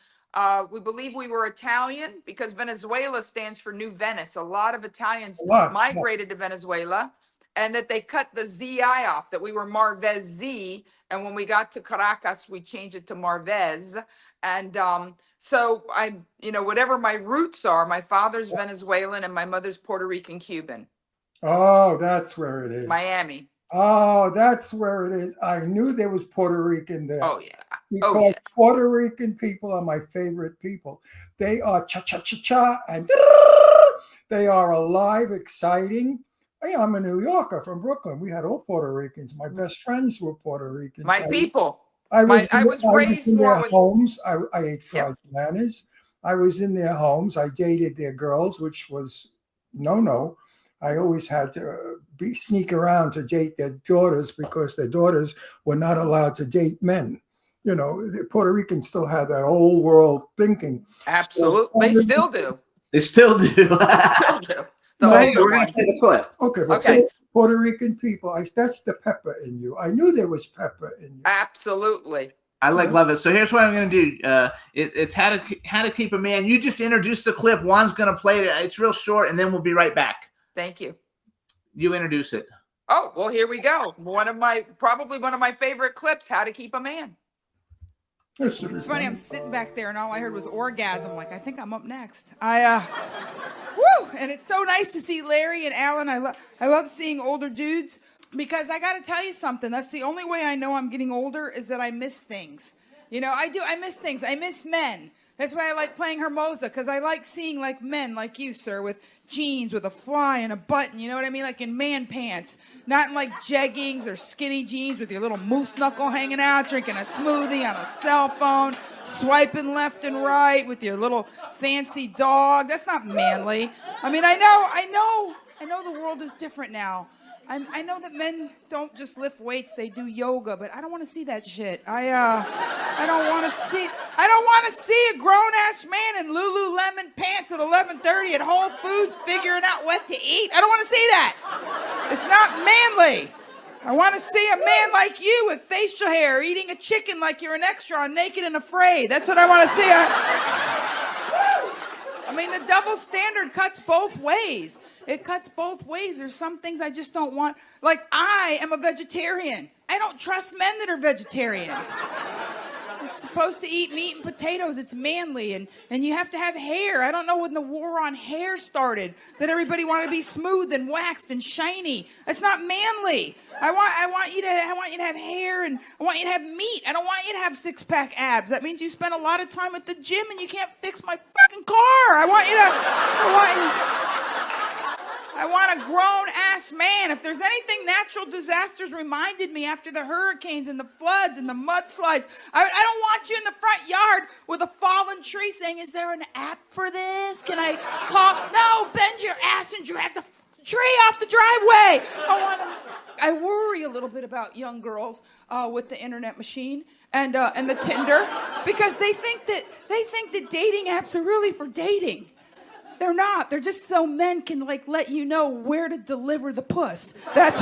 We believe we were Italian because Venezuela stands for New Venice. A lot of Italians migrated to Venezuela, and that they cut the ZI off, that we were Marvez Z. And when we got to Caracas, we changed it to Marvez. And so whatever my roots are, my father's Venezuelan and my mother's Puerto Rican Cuban. Oh, that's where it is. Miami. Oh, that's where it is. I knew there was Puerto Rican there. Oh, yeah. Because Puerto Rican people are my favorite people. They are cha-cha-cha-cha and they are alive, exciting. I'm a New Yorker from Brooklyn. We had all Puerto Ricans. My best friends were Puerto Ricans. My people. I was raised in their more homes. I ate fried bananas. I was in their homes. I dated their girls, which was no. I always had to sneak around to date their daughters because their daughters were not allowed to date men. The Puerto Ricans still have that old world thinking. Absolutely. They still do. They still do. Still do. We're going to take a clip. Okay. So Puerto Rican people, that's the pepper in you. I knew there was pepper in you. Absolutely. I love it. So here's what I'm going to do. It's how to keep a man. You just introduce the clip. Juan's going to play it. It's real short, and then we'll be right back. Thank you. You introduce it. Oh, well, here we go. Probably one of my favorite clips, How to Keep a Man. It's funny. I'm sitting back there and all I heard was orgasm. Like, I think I'm up next. Woo! And it's so nice to see Larry and Alan. I love seeing older dudes because I got to tell you something. That's the only way I know I'm getting older is that I miss things. I do. I miss things. I miss men. That's why I like playing Hermosa, because I like seeing like men like you, sir, with jeans, with a fly and a button, you know what I mean? Like in man pants, not in like jeggings or skinny jeans with your little moose knuckle hanging out, drinking a smoothie on a cell phone, swiping left and right with your little fancy dog. That's not manly. I mean, I know the world is different now. I know that men don't just lift weights, they do yoga, but I don't want to see that shit. I don't want to see a grown-ass man in Lululemon pants at 11:30 at Whole Foods figuring out what to eat. I don't want to see that. It's not manly. I want to see a man like you with facial hair eating a chicken like you're an extra on Naked and Afraid. That's what I want to see. A I mean, the double standard cuts both ways. It cuts both ways. There's some things I just don't want. Like, I am a vegetarian. I don't trust men that are vegetarians. You're supposed to eat meat and potatoes. It's manly, and you have to have hair. I don't know when the war on hair started that everybody wanted to be smooth and waxed and shiny. That's not manly. I want you to have hair, and I want you to have meat. I don't want you to have six-pack abs. That means you spend a lot of time at the gym and you can't fix my fucking car. I want a grown-ass man. If there's anything natural disasters reminded me after the hurricanes and the floods and the mudslides, I don't want you in the front yard with a fallen tree saying, is there an app for this? Can I call? No, bend your ass and drag the tree off the driveway. I worry a little bit about young girls with the internet machine and the Tinder, because they think that dating apps are really for dating. They're not. They're just so men can like let you know where to deliver the puss. That's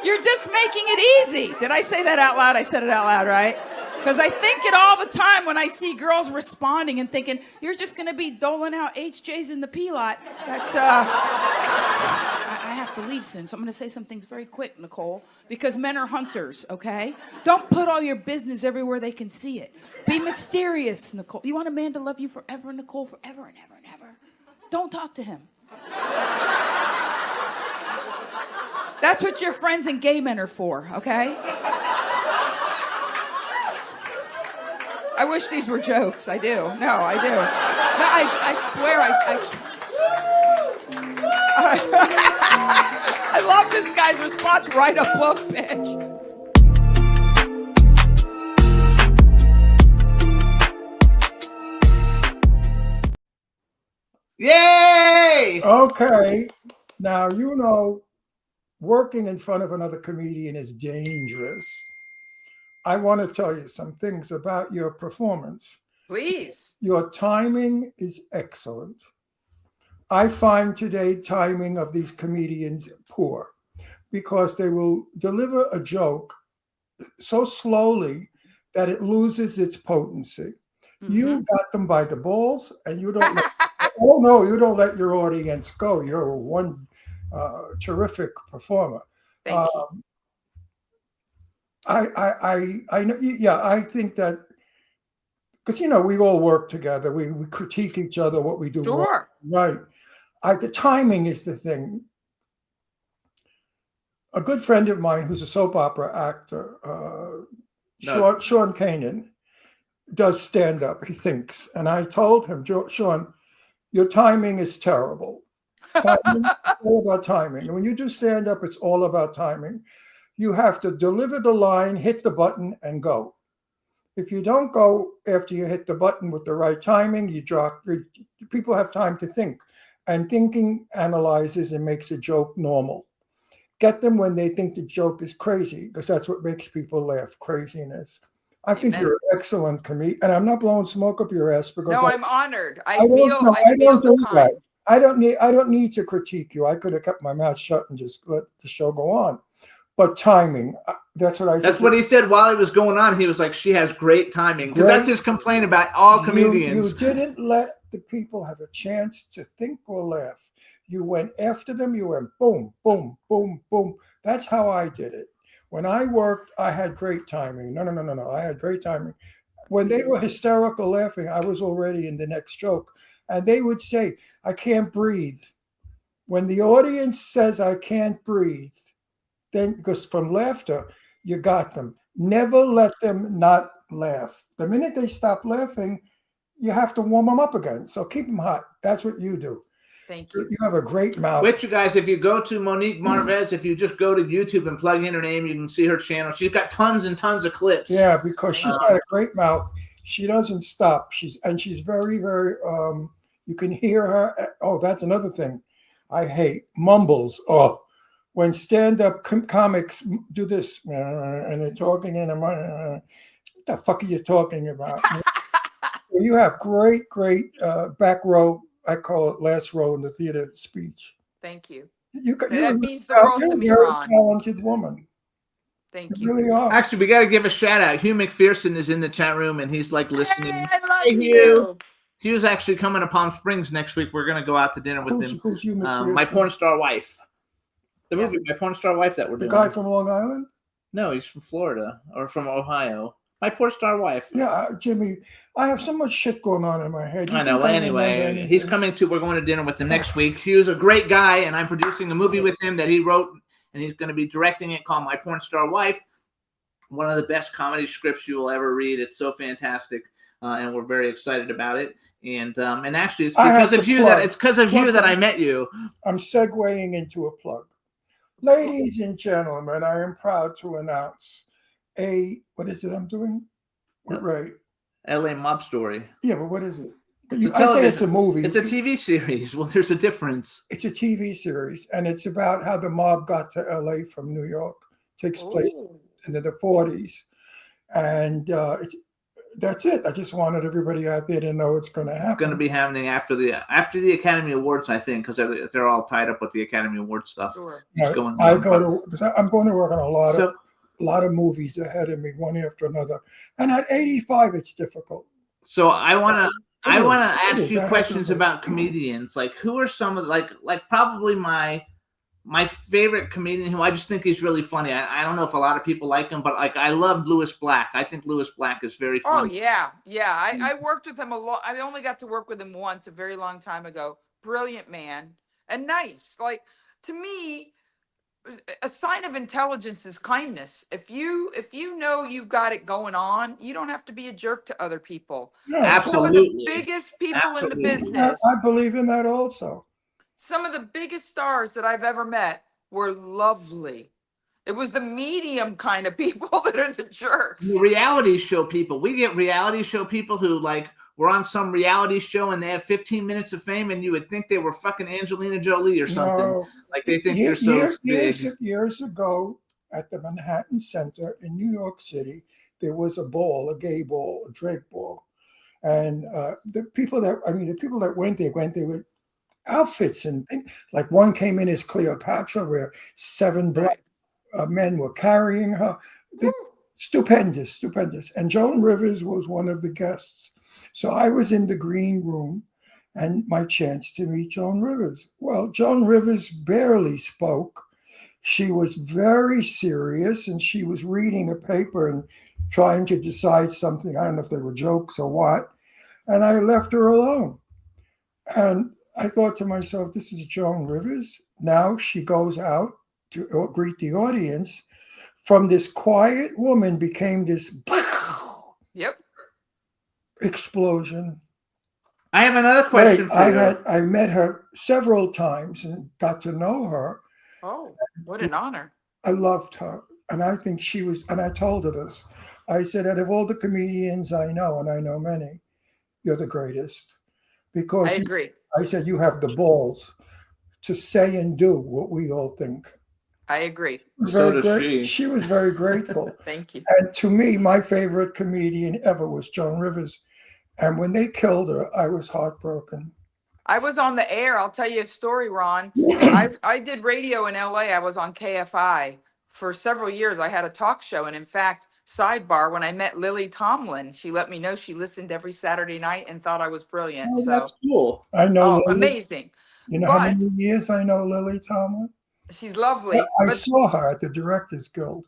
You're just making it easy. Did I say that out loud? I said it out loud, right? Because I think it all the time when I see girls responding and thinking, you're just going to be doling out HJs in the P-lot. That's, I have to leave soon, so I'm going to say some things very quick, Nicole, because men are hunters, okay? Don't put all your business everywhere they can see it. Be mysterious, Nicole. You want a man to love you forever, Nicole, forever and ever and ever? Don't talk to him. That's what your friends and gay men are for, okay? I wish these were jokes. I do. No, I do. No, I swear, I love this guy's response. Write a book, bitch. Yay! Okay. Now, you know, working in front of another comedian is dangerous. I want to tell you some things about your performance. Please. Your timing is excellent. I find today timing of these comedians poor because they will deliver a joke so slowly that it loses its potency. Mm-hmm. You got them by the balls, and you don't let, oh no, you don't let your audience go. You're one terrific performer. Thank you. I know, yeah, I think that, because, you know, we all work together. We critique each other, what we do Sure. wrong. Right. The timing is the thing. A good friend of mine who's a soap opera actor, Sean Kanan, does stand up, he thinks. And I told him, Sean, your timing is terrible. Timing, all about timing. And when you do stand up, it's all about timing. You have to deliver the line, hit the button, and go. If you don't go after you hit the button with the right timing, you drop. People have time to think. And thinking analyzes and makes a joke normal. Get them when they think the joke is crazy, because that's what makes people laugh, craziness. I think you're an excellent comedian. And I'm not blowing smoke up your ass because I'm honored. I don't do kind. that. I don't need to critique you. I could have kept my mouth shut and just let the show go on. But timing, that's what I said. That's what he said while it was going on. He was like, she has great timing. Because that's his complaint about all comedians. You didn't let the people have a chance to think or laugh. You went after them. You went boom, boom, boom, boom. That's how I did it. When I worked, I had great timing. No. I had great timing. When they were hysterical laughing, I was already in the next joke. And they would say, I can't breathe. When the audience says, I can't breathe, then, because from laughter, you got them. Never let them not laugh. The minute they stop laughing, you have to warm them up again. So keep them hot. That's what you do. Thank you. You have a great mouth. Which, you guys, if you go to Monique Marvez, if you just go to YouTube and plug in her name, you can see her channel. She's got tons and tons of clips. Yeah, because she's got a great mouth. She doesn't stop. She's very, very, you can hear her. Oh, that's another thing I hate. Mumbles. Oh, when stand-up comics do this, and they're talking in a what the fuck are you talking about? You have great back row. I call it last row in the theater speech. Thank you. That means the world to me, you're Ron. a talented woman. Thank You you. really are. Actually, we got to give a shout out. Hugh McPherson is in the chat room and he's like listening. Hey, I love Hey, you. Hugh's actually coming to Palm Springs next week. We're going to go out to dinner with him. Who's Hugh My McPherson? Porn Star Wife. The Yeah. movie My Porn Star Wife that we're The doing. guy from Long Island? No, he's from Florida or from Ohio. My Porn Star Wife. Yeah, Jimmy, I have so much shit going on in my head. You I know. think I Anyway, remember he's anything? coming to. We're going to dinner with him next week. Hugh's a great guy, and I'm producing a movie with him that he wrote, and he's going to be directing it called My Porn Star Wife. One of the best comedy scripts you will ever read. It's so fantastic, and we're very excited about it. And actually, it's because of you that I met you. I'm segueing into a plug. Ladies and gentlemen, I am proud to announce what is it I'm doing? With Ray. L.A. Mob Story. Yeah, but what is it? It's a I say it's a movie. It's a TV series. Well, there's a difference. It's a TV series, and it's about how the mob got to LA from New York. Takes place in the 40s. And that's it. I just wanted everybody out there to know it's going to happen. It's going to be happening after the Academy Awards, I think, because they're all tied up with the Academy Award stuff. Sure. It's going I'm on. going to work on a lot of movies ahead of me, one after another. And at 85, it's difficult. So I want to ask you I questions have to- about comedians. Like, who are some of like probably my favorite comedian who I just think he's really funny. I don't know if a lot of people like him, but like I love Louis Black. I think Louis Black is very Oh funny. yeah. I worked with him a lot. I only got to work with him once, a very long time ago. Brilliant man and nice. Like, to me, a sign of intelligence is kindness. If you know you've got it going on, you don't have to be a jerk to other people. No, Some of Absolutely. the biggest people in the Absolutely. business, I believe in that also. some of the biggest stars that I've ever met were lovely. It was the medium kind of people that are the jerks. The reality show people. We get reality show people who like were on some reality show and they have 15 minutes of fame, and you would think they were fucking Angelina Jolie or something. No. Like they think they're so big. Years ago, at the Manhattan Center in New York City, there was a ball, a gay ball, a Drake ball, and the people that went there with outfits and things. Like one came in as Cleopatra, where 7 black men were carrying her. Stupendous. And Joan Rivers was one of the guests. So I was in the green room and my chance to meet Joan Rivers. Well, Joan Rivers barely spoke. She was very serious and she was reading a paper and trying to decide something. I don't know if they were jokes or what. And I left her alone. And I thought to myself, this is Joan Rivers. Now she goes out to greet the audience. From this quiet woman became this Yep. I explosion. have another question for you. I met her several times and got to know her. Oh, what an honor. I loved her. And I think she was, and I told her this. I said, out of all the comedians I know, and I know many, you're the greatest. Because I agree. I said, you have the balls to say and do what we all think. I agree. So does she. She was very grateful. Thank you. And to me, my favorite comedian ever was Joan Rivers. And when they killed her, I was heartbroken. I was on the air. I'll tell you a story, Ron. I did radio in LA. I was on KFI for several years. I had a talk show. And in fact, sidebar, when I met Lily Tomlin, she let me know she listened every Saturday night and thought I was brilliant. Oh, that's cool. I know. Oh, Lily. amazing. You know how many years I know Lily Tomlin? She's lovely. I saw her at the Directors Guild.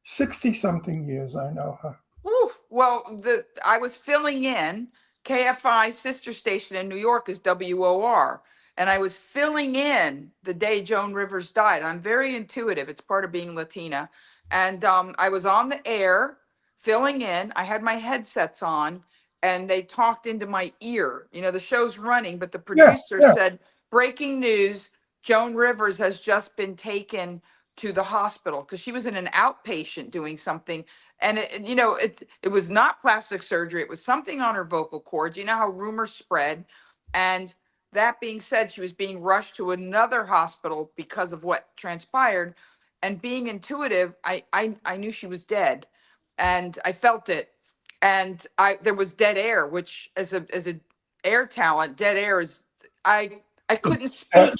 60-something years I know her. Woo. Well, I was filling in. KFI sister station in New York is WOR. And I was filling in the day Joan Rivers died. I'm very intuitive. It's part of being Latina. And I was on the air filling in. I had my headsets on and they talked into my ear. You know, the show's running, but the producer said, breaking news, Joan Rivers has just been taken to the hospital because she was in an outpatient doing something. And it was not plastic surgery. It was something on her vocal cords. You know how rumors spread. And that being said, she was being rushed to another hospital because of what transpired. And being intuitive, I knew she was dead, and I felt it. And there was dead air, which as a air talent, dead air is I couldn't speak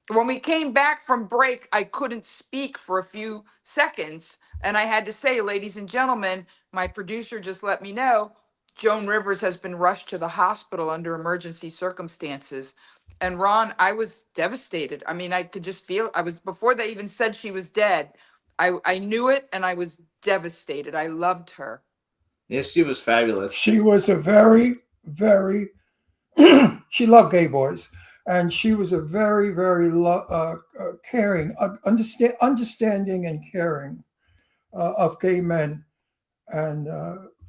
When we came back from break, I couldn't speak for a few seconds. And I had to say, ladies and gentlemen, my producer just let me know Joan Rivers has been rushed to the hospital under emergency circumstances. And Ron, I was devastated. I mean, I could just feel before they even said she was dead. I knew it and I was devastated. I loved her. Yes, she was fabulous. She was a very, very, she loved gay boys. And she was a very, very caring, understanding and caring of gay men. And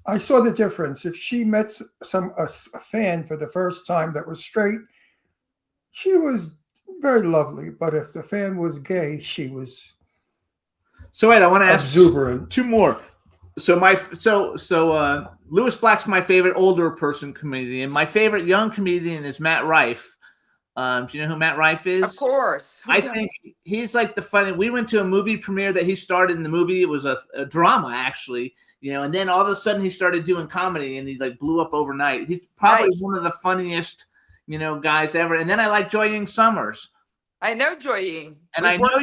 I saw the difference. If she met a fan for the first time that was straight, she was very lovely. But if the fan was gay, she was So wait, I want to ask exuberant. two more. So Louis Black's my favorite older person comedian. My favorite young comedian is Matt Rife. Do you know who Matt Rife is? Of course. I think he's like the funny. We went to a movie premiere that he started in the movie. It was a drama, actually, and then all of a sudden he started doing comedy and he like blew up overnight. He's probably one of the funniest, guys ever. And then I like Joy Ying Summers. I know Joy Ying. And I know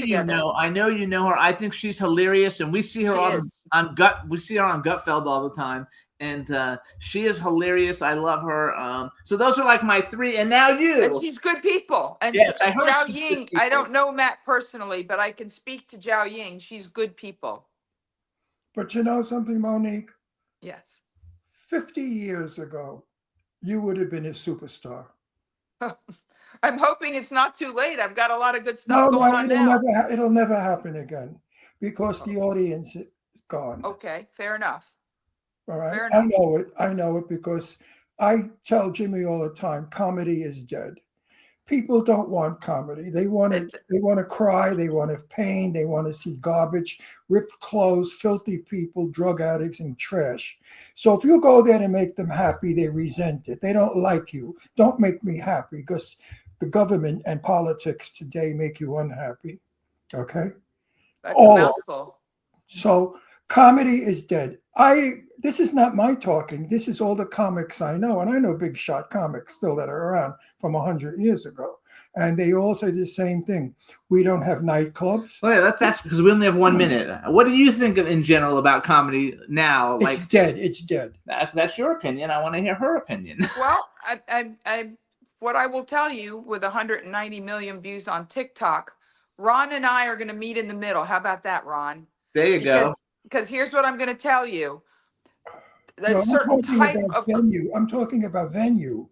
you know her. I think she's hilarious, and we see her on Gutfeld all the time. And she is hilarious. I love her. So those are like my three. And now you. And she's good people. And yes, I heard Zhao Ying, I don't know Matt personally, but I can speak to Zhao Ying. She's good people. But you know something, Monique? Yes. 50 years ago, you would have been a superstar. I'm hoping it's not too late. I've got a lot of good stuff going on now. It'll never happen again because the audience is gone. Okay, fair enough. All right. I know it because I tell Jimmy all the time, comedy is dead. People don't want comedy. They want to cry. They want to pain. They want to see garbage, ripped clothes, filthy people, drug addicts, and trash. So if you go there to make them happy, they resent it. They don't like you. Don't make me happy because the government and politics today make you unhappy. Okay? That's a mouthful. So comedy is dead. This is not my talking. This is all the comics I know. And I know big shot comics still that are around from 100 years ago. And they all say the same thing. We don't have nightclubs. Well, let's ask because we only have 1 minute. What do you think in general about comedy now? It's dead. It's dead. That's your opinion. I want to hear her opinion. Well, what I will tell you with 190 million views on TikTok, Ron and I are going to meet in the middle. How about that, Ron? There you go. Because here's what I'm going to tell you. I'm talking about venue.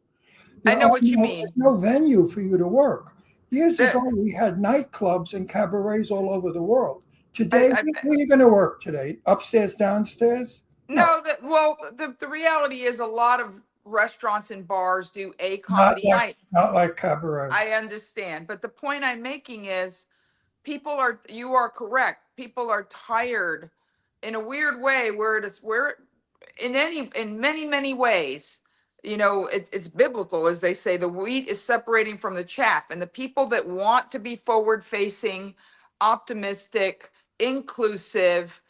I know what you mean. There's no venue for you to work. Years ago, we had nightclubs and cabarets all over the world. Today, where are you going to work today? Upstairs, downstairs? No, the reality is a lot of restaurants and bars do a comedy night. Not like cabaret. I understand. But the point I'm making is you are correct. People are tired in a weird way in many ways, it's biblical, as they say, the wheat is separating from the chaff, and the people that want to be forward facing, optimistic, inclusive,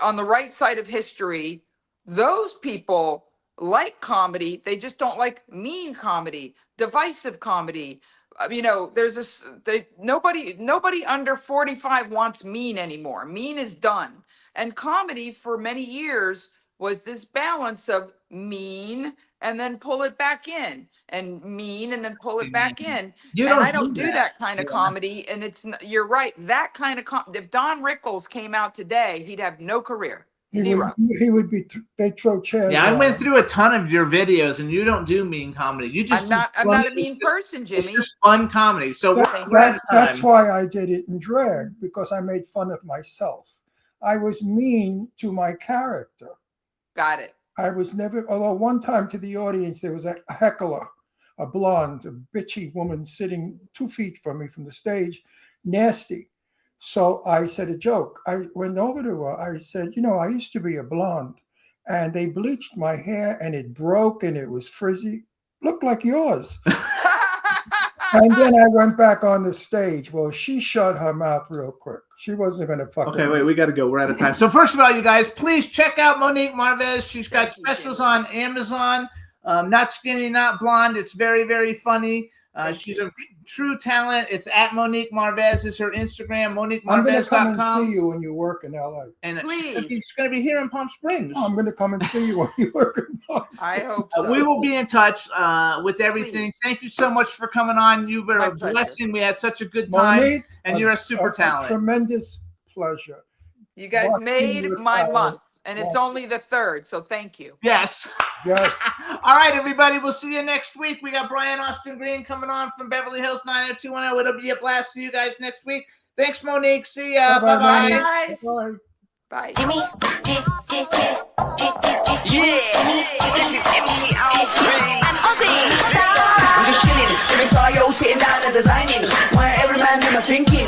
on the right side of history, those people like comedy. They just don't like mean comedy, divisive comedy. Nobody under 45 wants mean anymore. Mean is done. And comedy for many years was this balance of mean and then pull it back in, and mean and then pull it back in. I don't do that kind of comedy. And you're right. That kind of if Don Rickles came out today, he'd have no career. Zero. He would be. They throw chairs. Yeah, I went through a ton of your videos, and you don't do mean comedy. You just I'm not a mean person, Jimmy. It's just fun comedy. So that's why I did it in drag, because I made fun of myself. I was mean to my character. Got it. I was never. Although one time to the audience there was a heckler, a blonde, a bitchy woman sitting 2 feet from me from the stage, nasty. So I said a joke. I went over to her. I said, I used to be a blonde, and they bleached my hair, and it broke, and it was frizzy. Looked like yours. And then I went back on the stage. Well, she shut her mouth real quick. She wasn't going to fuck. Okay, wait, we got to go. We're out of time. So first of all, you guys, please check out Monique Marvez. She's got specials on Amazon. Not Skinny, Not Blonde. It's very, very funny. She's a true talent. It's at Monique Marvez is her Instagram. MoniqueMarvez.com. I'm going to come and see you when you work in LA. And Please. she's going to be here in Palm Springs. I'm going to come and see you when you work in Palm Springs. I hope so. We will be in touch with everything. Please. Thank you so much for coming on. You've been My a pleasure. blessing. We had such a good time. Monique, and you're a super talent. Tremendous pleasure. You guys Watching made you my retire. month, and it's only the 3rd, so thank you. Yes. Yes. All right, everybody. We'll see you next week. We got Brian Austin Green coming on from Beverly Hills 90210. It'll be a blast. See you guys next week. Thanks, Monique. See ya. Bye-bye, Bye-bye. Monique. Guys. Bye. Bye. Jimmy, This is MC and Ozzy. I'm just chilling, Jimmy Star, yo, sitting down and designing. Why every man them are thinking,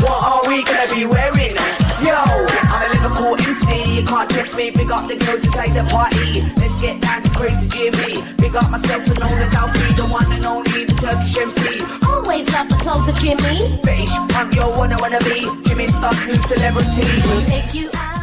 what are we gonna be wearing? Yo, I'm a Liverpool MC, you can't test me. Big up the girls inside the party. Let's get down to crazy Jimmy. Big up myself and known as Alfie, the one and only, the Turkish MC. Always love the clothes of Jimmy. Bitch, I'm your one I wanna be. Jimmy Star's new celebrity. We'll take you out.